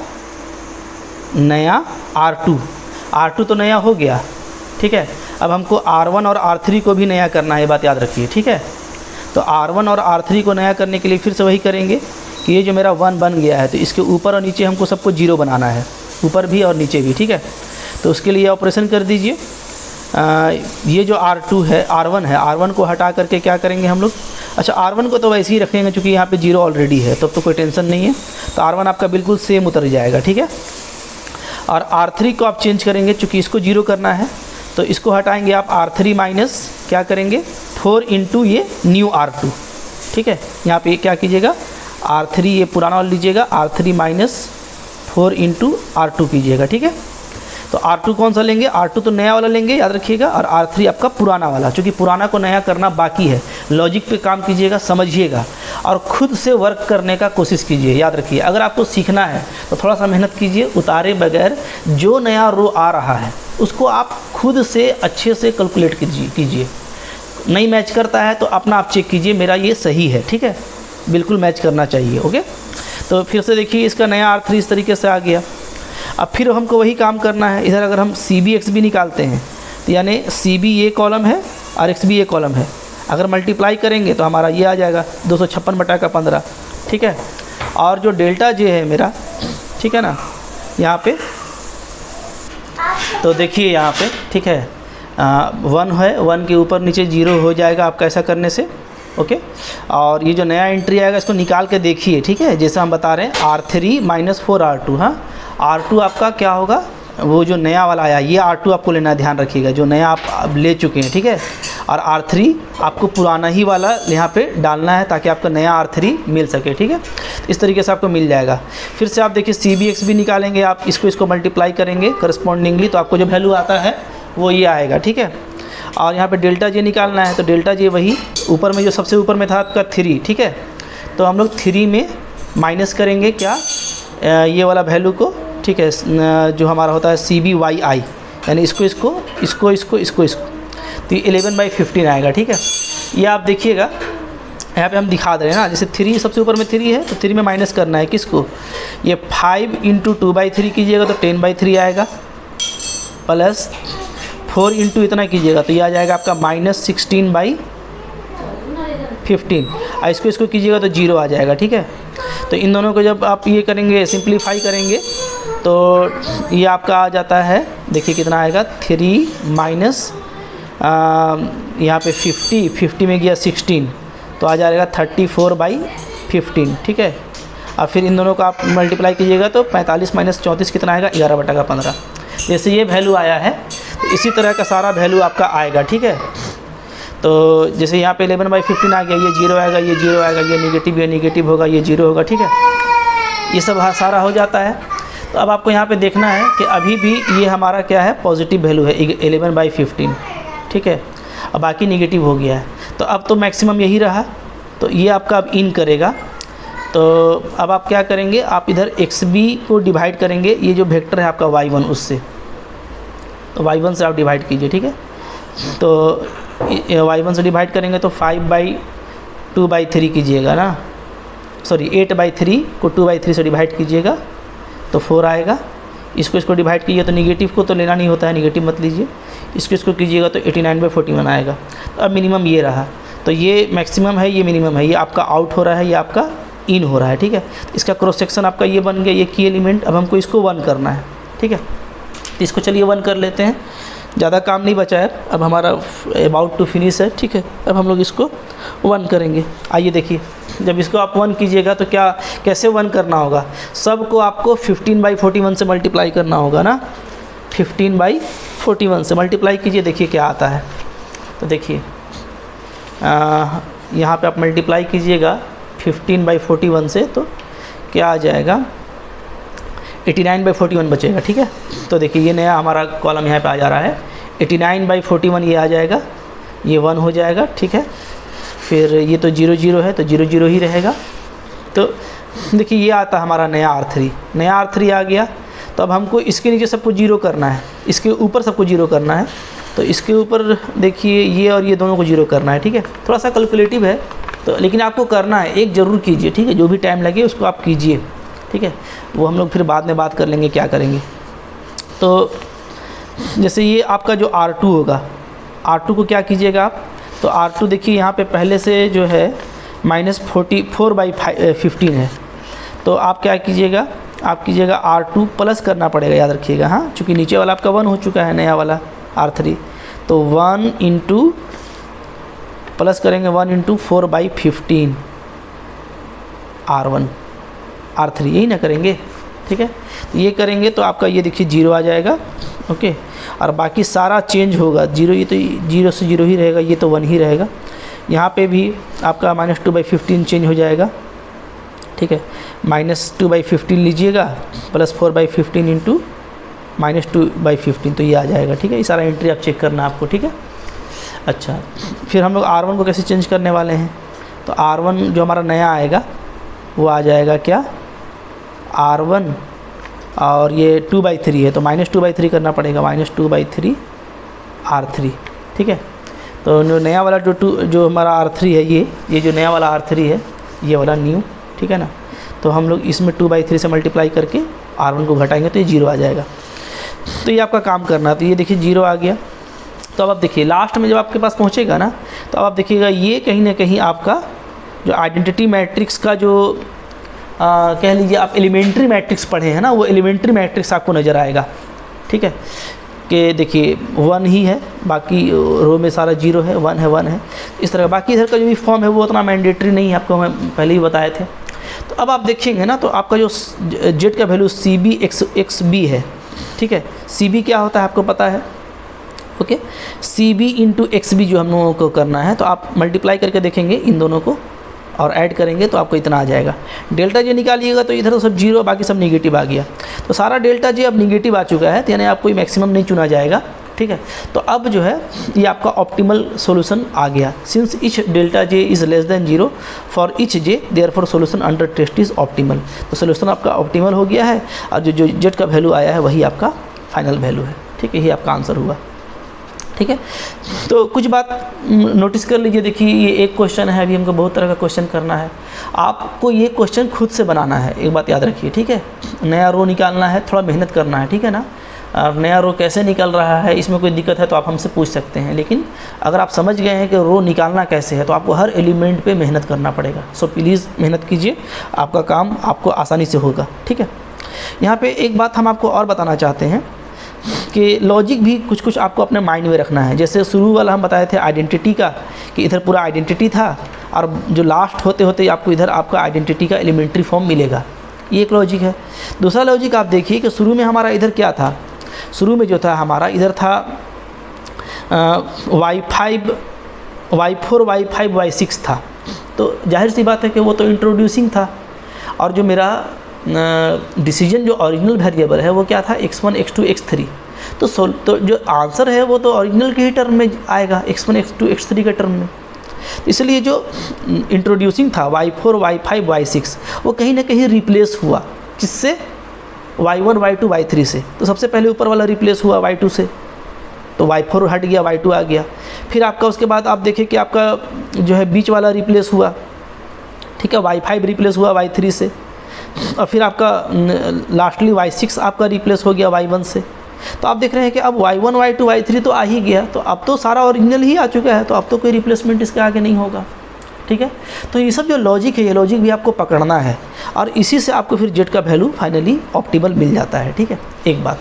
नया R2 तो नया हो गया, ठीक है। अब हमको R1 और R3 को भी नया करना है, ये बात याद रखिए, ठीक है। तो R1 और R3 को नया करने के लिए फिर से वही करेंगे कि ये जो मेरा 1 बन गया है, तो इसके ऊपर और नीचे हमको सबको 0 बनाना है, ऊपर भी और नीचे भी, ठीक है। तो उसके लिए ऑपरेशन कर दीजिए। ये जो R2 है, R1 है, R1 को हटा करके क्या करेंगे हम लोग, अच्छा R1 को तो वैसे ही रखेंगे क्योंकि यहाँ पे 0 ऑलरेडी है, तब तो कोई टेंशन नहीं है। तो R1 आपका बिल्कुल सेम उतर जाएगा, ठीक है। और R3 को आप चेंज करेंगे, चूँकि इसको 0 करना है तो इसको हटाएंगे आप, R3 माइनस क्या करेंगे 4 इंटू ये न्यू R2, ठीक है। यहाँ पे क्या कीजिएगा, R3 ये पुराना वाला लीजिएगा, R3 माइनस 4 इंटू R2 कीजिएगा, ठीक है। तो R2 कौन सा लेंगे, R2 तो नया वाला लेंगे, याद रखिएगा, और R3 आपका पुराना वाला, क्योंकि पुराना को नया करना बाकी है। लॉजिक पे काम कीजिएगा, समझिएगा, और खुद से वर्क करने का कोशिश कीजिए। याद रखिए, अगर आपको सीखना है तो थोड़ा सा मेहनत कीजिए, उतारे बगैर जो नया रो आ रहा है उसको आप खुद से अच्छे से कैलकुलेट कीजिए। नहीं मैच करता है तो अपना आप चेक कीजिए, मेरा ये सही है, ठीक है, बिल्कुल मैच करना चाहिए, ओके। तो फिर से देखिए इसका नया R3 इस तरीके से आ गया। अब फिर हमको वही काम करना है, इधर अगर हम CB XB निकालते हैं तो यानी CB ये कॉलम है और XB ये कॉलम है, अगर मल्टीप्लाई करेंगे तो हमारा ये आ जाएगा 256/15, ठीक है। और जो डेल्टा J है मेरा, ठीक है ना, यहाँ पे तो देखिए यहाँ पे, ठीक है, 1 है, 1 के ऊपर नीचे 0 हो जाएगा आपका ऐसा करने से, ओके। और ये जो नया एंट्री आएगा इसको निकाल के देखिए, ठीक है, जैसा हम बता रहे हैं R3 माइनस 4 R2, हाँ। R2 आपका क्या होगा, वो जो नया वाला आया ये R2 आपको लेना, ध्यान रखिएगा, जो नया आप ले चुके हैं, ठीक है। और R3 आपको पुराना ही वाला यहाँ पे डालना है ताकि आपका नया R3 मिल सके, ठीक है। इस तरीके से आपको मिल जाएगा। फिर से आप देखिए CB XB निकालेंगे, आप इसको मल्टीप्लाई करेंगे करस्पॉन्डिंगली, तो आपको जो वैल्यू आता है वो ये आएगा, ठीक है। और यहाँ पे डेल्टा J निकालना है, तो डेल्टा J वही ऊपर में जो सबसे ऊपर में था आपका 3, ठीक है। तो हम लोग 3 में माइनस करेंगे क्या, ये वाला वैल्यू को, ठीक है, जो हमारा होता है CBYI, यानी इसको, तो 11/15 आएगा, ठीक है। ये आप देखिएगा यहाँ पे हम दिखा दे रहे हैं ना, जैसे 3 सबसे ऊपर में 3 है तो 3 में माइनस करना है किसको, ये 5 इंटू 2/3 कीजिएगा तो 10/3 आएगा, प्लस 4 इंटू इतना कीजिएगा तो ये आ जाएगा आपका -16/15, और इसको कीजिएगा तो 0 आ जाएगा, ठीक है। तो इन दोनों को जब आप ये करेंगे, सिंप्लीफाई करेंगे, तो ये आपका आ जाता है, देखिए कितना आएगा, 3 माइनस यहाँ पे 50 में गया 16, तो आ जाएगा 34/15, ठीक है। और फिर इन दोनों को आप मल्टीप्लाई कीजिएगा तो 45 माइनस 34 कितना आएगा, 11/15। जैसे ये वैल्यू आया है तो इसी तरह का सारा वैल्यू आपका आएगा, ठीक है। तो जैसे यहाँ पे 11/15 आ गया, ये 0 आएगा, ये 0 आएगा, ये नेगेटिव होगा, ये 0 होगा, ठीक है। ये सब सारा हो जाता है। तो अब आपको यहाँ पे देखना है कि अभी भी ये हमारा क्या है, पॉजिटिव वैल्यू है 11/15, ठीक है, अब बाकी नेगेटिव हो गया है। तो अब तो मैक्सिमम यही रहा, तो ये आपका अब इन करेगा। तो अब आप क्या करेंगे, आप इधर XB को डिवाइड करेंगे, ये जो वेक्टर है आपका Y1 उससे, तो Y1 से आप डिवाइड कीजिए, ठीक है। तो Y1 से डिवाइड करेंगे तो 5/2/3 कीजिएगा ना, सॉरी 8/3 को 2/3 से डिवाइड कीजिएगा तो 4 आएगा। इसको डिवाइड कीजिए तो निगेटिव को तो लेना नहीं होता है, निगेटिव मत लीजिए। इसको कीजिएगा तो 89/41 आएगा। तो अब मिनिमम ये रहा, तो ये मैक्सिमम है, ये मिनिमम है, ये आपका आउट हो रहा है, ये आपका इन हो रहा है, ठीक है। तो इसका क्रॉस सेक्शन आपका ये बन गया, ये की एलिमेंट। अब हमको इसको 1 करना है, ठीक है। तो इसको चलिए 1 कर लेते हैं, ज़्यादा काम नहीं बचा है, अब हमारा अबाउट टू फिनिश है, ठीक है। अब हम लोग इसको 1 करेंगे। आइए देखिए, जब इसको आप 1 कीजिएगा तो क्या कैसे 1 करना होगा, सबको आपको 15/41 से मल्टीप्लाई करना होगा ना। 15/41 से मल्टीप्लाई कीजिए, देखिए क्या आता है। तो देखिए यहाँ पे आप मल्टीप्लाई कीजिएगा 15/41 से, तो क्या आ जाएगा, 89/41 बचेगा, ठीक है। तो देखिए ये नया हमारा कॉलम यहाँ पे आ जा रहा है, 89/41 ये आ जाएगा, ये 1 हो जाएगा, ठीक है। फिर ये तो 0 0 है, तो 0 0 ही रहेगा। तो देखिए ये आता है हमारा नया R3, नया R3 आ गया। तो अब हमको इसके नीचे सबको 0 करना है, इसके ऊपर सबको 0 करना है। तो इसके ऊपर देखिए ये और ये दोनों को 0 करना है, ठीक है। थोड़ा सा कैलकुलेटिव है तो, लेकिन आपको करना है, एक ज़रूर कीजिए, ठीक है। जो भी टाइम लगे उसको आप कीजिए, ठीक है। वो हम लोग फिर बाद में बात कर लेंगे क्या करेंगे। तो जैसे ये आपका जो R2 होगा, R2 को क्या कीजिएगा आप, तो R2 देखिए यहाँ पे पहले से जो है -44/15 है। तो आप क्या कीजिएगा, आप कीजिएगा R2 प्लस करना पड़ेगा, याद रखिएगा, हाँ, चूँकि नीचे वाला आपका 1 हो चुका है, नया वाला R3। तो 1 इंटू प्लस करेंगे 1 इंटू 4/15 R1 R3, यही ना करेंगे, ठीक है। तो ये करेंगे तो आपका ये देखिए 0 आ जाएगा, ओके। और बाकी सारा चेंज होगा, 0, ये तो 0 से 0 ही रहेगा, ये तो 1 ही रहेगा। यहाँ पे भी आपका -2/15 चेंज हो जाएगा, ठीक है। -2/15 लीजिएगा प्लस 4/15 इंटू -2/15, तो ये आ जाएगा, ठीक है। ये सारा एंट्री आप चेक करना आपको, ठीक है। अच्छा, फिर हम लोग R1 को कैसे चेंज करने वाले हैं, तो R1 जो हमारा नया आएगा वो आ जाएगा क्या, R1 और ये 2/3 है, तो -2/3 करना पड़ेगा, -2/3 R3, ठीक है। तो जो नया वाला जो हमारा R3 है, ये जो नया वाला R3 है, ये वाला न्यू, ठीक है ना। तो हम लोग इसमें 2/3 से मल्टीप्लाई करके R1 को घटाएंगे तो ये 0 आ जाएगा। तो ये आपका काम करना, तो ये देखिए 0 आ गया। तो अब आप देखिए लास्ट में जब आपके पास पहुँचेगा ना, तो अब आप देखिएगा ये कहीं ना कहीं आपका जो आइडेंटिटी मैट्रिक्स का जो कह लीजिए आप एलिमेंट्री मैट्रिक्स पढ़े हैं ना, वो एलिमेंट्री मैट्रिक्स आपको नज़र आएगा, ठीक है। कि देखिए 1 ही है, बाकी रो में सारा 0 है, 1 है, 1 है, इस तरह। बाकी इधर का जो भी फॉर्म है वो उतना मैंडेटरी नहीं है, आपको मैं पहले ही बताए थे। तो अब आप देखेंगे ना, तो आपका जो जेड का वैल्यू CB XB है, ठीक है। CB क्या होता है आपको पता है, ओके। CB इंटू XB जो हम लोगों को करना है, तो आप मल्टीप्लाई करके देखेंगे इन दोनों को और ऐड करेंगे तो आपको इतना आ जाएगा। डेल्टा जे निकालिएगा तो इधर तो सब 0, बाकी सब नेगेटिव आ गया। तो सारा डेल्टा जे अब नेगेटिव आ चुका है, तो यानी आपको मैक्सिमम नहीं चुना जाएगा, ठीक है। तो अब जो है ये आपका ऑप्टिमल सॉल्यूशन आ गया। Since each delta j is less than 0 for each j, therefore solution under test is optimal. तो सॉल्यूशन आपका ऑप्टिमल हो गया है, और जो जेड का वैल्यू आया है वही आपका फाइनल वैल्यू है, ठीक है। यही आपका आंसर हुआ, ठीक है। तो कुछ बात नोटिस कर लीजिए, देखिए ये एक क्वेश्चन है, अभी हमको बहुत तरह का क्वेश्चन करना है। आपको ये क्वेश्चन खुद से बनाना है, एक बात याद रखिए, ठीक है। नया रो निकालना है, थोड़ा मेहनत करना है, ठीक है ना। नया रो कैसे निकल रहा है, इसमें कोई दिक्कत है तो आप हमसे पूछ सकते हैं, लेकिन अगर आप समझ गए हैं कि रो निकालना कैसे है, तो आपको हर एलिमेंट पे मेहनत करना पड़ेगा। सो प्लीज़ मेहनत कीजिए, आपका काम आपको आसानी से होगा, ठीक है। यहाँ पे एक बात हम आपको और बताना चाहते हैं कि लॉजिक भी कुछ कुछ आपको अपने माइंड में रखना है। जैसे शुरू वाला हम बताए थे आइडेंटिटी का, कि इधर पूरा आइडेंटिटी था, और जो लास्ट होते होते आपको इधर आपका आइडेंटिटी का एलिमेंट्री फॉर्म मिलेगा, ये एक लॉजिक है। दूसरा लॉजिक आप देखिए कि शुरू में हमारा इधर क्या था, शुरू में जो था हमारा इधर था y5 y4 y5 y6 था। तो जाहिर सी बात है कि वो तो इंट्रोड्यूसिंग था, और जो मेरा डिसीजन जो ओरिजिनल वेरिएबल है वो क्या था, x1 x2 x3। तो जो आंसर है वो तो ओरिजिनल के ही टर्म में आएगा, x1 x2 x3 के टर्म में। तो इसलिए जो इंट्रोड्यूसिंग था y4 y5 y6 वो कहीं ना कहीं रिप्लेस हुआ, किससे, y1 y2 y3 से। तो सबसे पहले ऊपर वाला रिप्लेस हुआ y2 से, तो y4 हट गया, y2 आ गया। फिर आपका उसके बाद आप देखें कि आपका जो है बीच वाला रिप्लेस हुआ, ठीक है, y5 रिप्लेस हुआ y3 से। और फिर आपका लास्टली y6 आपका रिप्लेस हो गया y1 से। तो आप देख रहे हैं कि अब y1 y2 y3 तो आ ही गया, तो अब तो सारा ओरिजिनल ही आ चुका है, तो अब तो कोई रिप्लेसमेंट इसके आगे नहीं होगा, ठीक है। तो ये सब जो लॉजिक है, ये लॉजिक भी आपको पकड़ना है, और इसी से आपको फिर जेड का वैल्यू फाइनली ऑप्टिमल मिल जाता है, ठीक है, एक बात।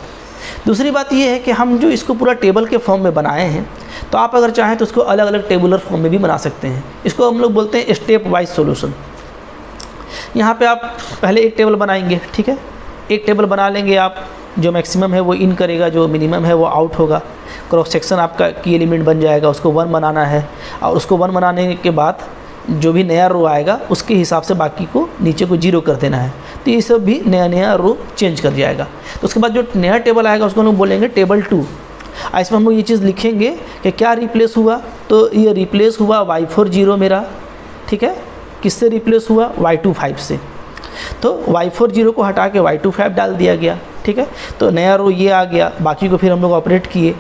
दूसरी बात ये है कि हम जो इसको पूरा टेबल के फॉर्म में बनाए हैं, तो आप अगर चाहें तो उसको अलग अलग टेबुलर फॉर्म में भी बना सकते हैं। इसको हम लोग बोलते हैं स्टेप वाइज सॉल्यूशन। यहाँ पे आप पहले एक टेबल बनाएंगे, ठीक है, एक टेबल बना लेंगे आप, जो मैक्सिमम है वो इन करेगा, जो मिनिमम है वो आउट होगा। क्रॉस सेक्शन आपका की एलिमेंट बन जाएगा, उसको 1 बनाना है, और उसको 1 बनाने के बाद जो भी नया रो आएगा उसके हिसाब से बाकी को नीचे को 0 कर देना है। तो ये सब भी नया नया रो चेंज कर जाएगा। तो उसके बाद जो नया टेबल आएगा उसको हम लोग बोलेंगे टेबल 2। इसमें हम लोग ये चीज़ लिखेंगे कि क्या रिप्लेस हुआ, तो ये रिप्लेस हुआ y40 मेरा, ठीक है, किससे रिप्लेस हुआ, y25 से। तो y40 को हटा के y25 डाल दिया गया, ठीक है। तो नया रो ये आ गया, बाकी को फिर हम लोग ऑपरेट किए।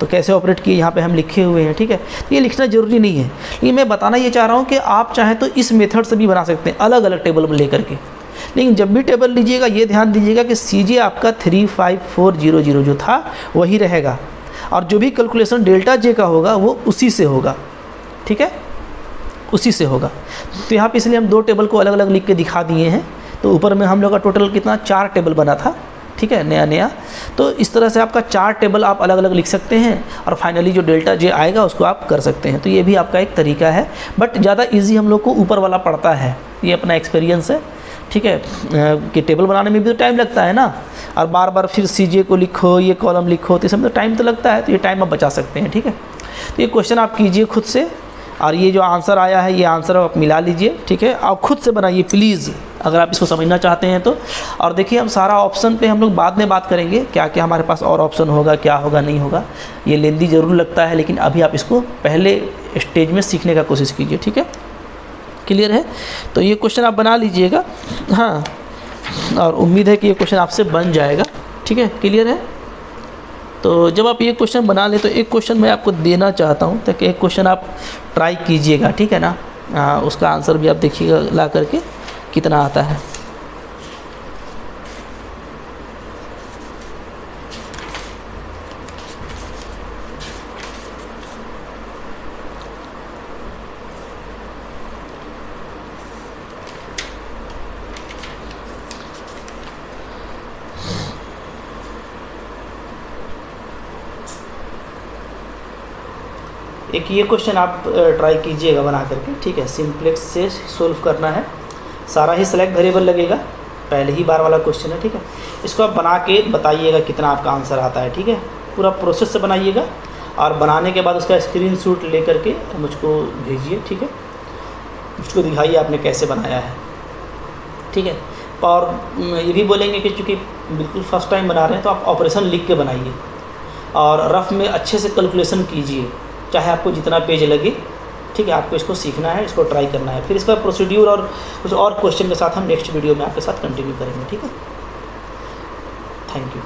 तो कैसे ऑपरेट किए यहाँ पे हम लिखे हुए हैं, ठीक है। तो ये लिखना ज़रूरी नहीं है, लेकिन मैं बताना ये चाह रहा हूँ कि आप चाहें तो इस मेथड से भी बना सकते हैं, अलग अलग टेबल में लेकर के। लेकिन जब भी टेबल लीजिएगा ये ध्यान दीजिएगा कि CJ आपका 35400 जो था वही रहेगा, और जो भी कैलकुलेशन डेल्टा J का होगा वो उसी से होगा, ठीक है, उसी से होगा। तो यहाँ पे इसलिए हम 2 टेबल को अलग अलग लिख के दिखा दिए हैं। तो ऊपर में हम लोग का टोटल कितना 4 टेबल बना था, ठीक है, नया नया। तो इस तरह से आपका 4 टेबल आप अलग अलग लिख सकते हैं, और फाइनली जो डेल्टा J आएगा उसको आप कर सकते हैं। तो ये भी आपका एक तरीका है, बट ज़्यादा इजी हम लोग को ऊपर वाला पड़ता है, ये अपना एक्सपीरियंस है, ठीक है। कि टेबल बनाने में भी तो टाइम लगता है ना, और बार बार फिर CJ को लिखो, ये कॉलम लिखो, तो इसमें तो टाइम तो लगता है, तो ये टाइम आप बचा सकते हैं, ठीक है। तो ये क्वेश्चन आप कीजिए खुद से, और ये जो आंसर आया है ये आंसर आप मिला लीजिए, ठीक है। आप खुद से बनाइए प्लीज़, अगर आप इसको समझना चाहते हैं तो। और देखिए हम सारा ऑप्शन पे हम लोग बाद में बात करेंगे, क्या क्या हमारे पास और ऑप्शन होगा, क्या होगा नहीं होगा। ये लेंदी ज़रूर लगता है, लेकिन अभी आप इसको पहले स्टेज में सीखने का कोशिश कीजिए, ठीक है, क्लियर है। तो ये क्वेश्चन आप बना लीजिएगा, हाँ, और उम्मीद है कि ये क्वेश्चन आपसे बन जाएगा, ठीक है, क्लियर है। तो जब आप ये क्वेश्चन बना लें तो एक क्वेश्चन मैं आपको देना चाहता हूँ, ताकि एक क्वेश्चन आप ट्राई कीजिएगा, ठीक है ना। उसका आंसर भी आप देखिएगा ला करके कितना आता है। एक ये क्वेश्चन आप ट्राई कीजिएगा बना करके, ठीक है। सिंप्लेक्स से सोल्व करना है, सारा ही सेलेक्ट वेरिएबल लगेगा, पहले ही बार वाला क्वेश्चन है, ठीक है। इसको आप बना के बताइएगा कितना आपका आंसर आता है, ठीक है। पूरा प्रोसेस से बनाइएगा, और बनाने के बाद उसका स्क्रीनशॉट ले करके मुझको भेजिए, ठीक है। मुझको दिखाइए आपने कैसे बनाया है, ठीक है। और ये भी बोलेंगे कि चूँकि बिल्कुल फर्स्ट टाइम बना रहे हैं तो आप ऑपरेशन लिख के बनाइए, और रफ में अच्छे से कैलकुलेशन कीजिए, चाहे आपको जितना पेज लगे, ठीक है। आपको इसको सीखना है, इसको ट्राई करना है, फिर इसका प्रोसीड्यूर और कुछ और क्वेश्चन के साथ हम नेक्स्ट वीडियो में आपके साथ कंटिन्यू करेंगे, ठीक है। Thank you.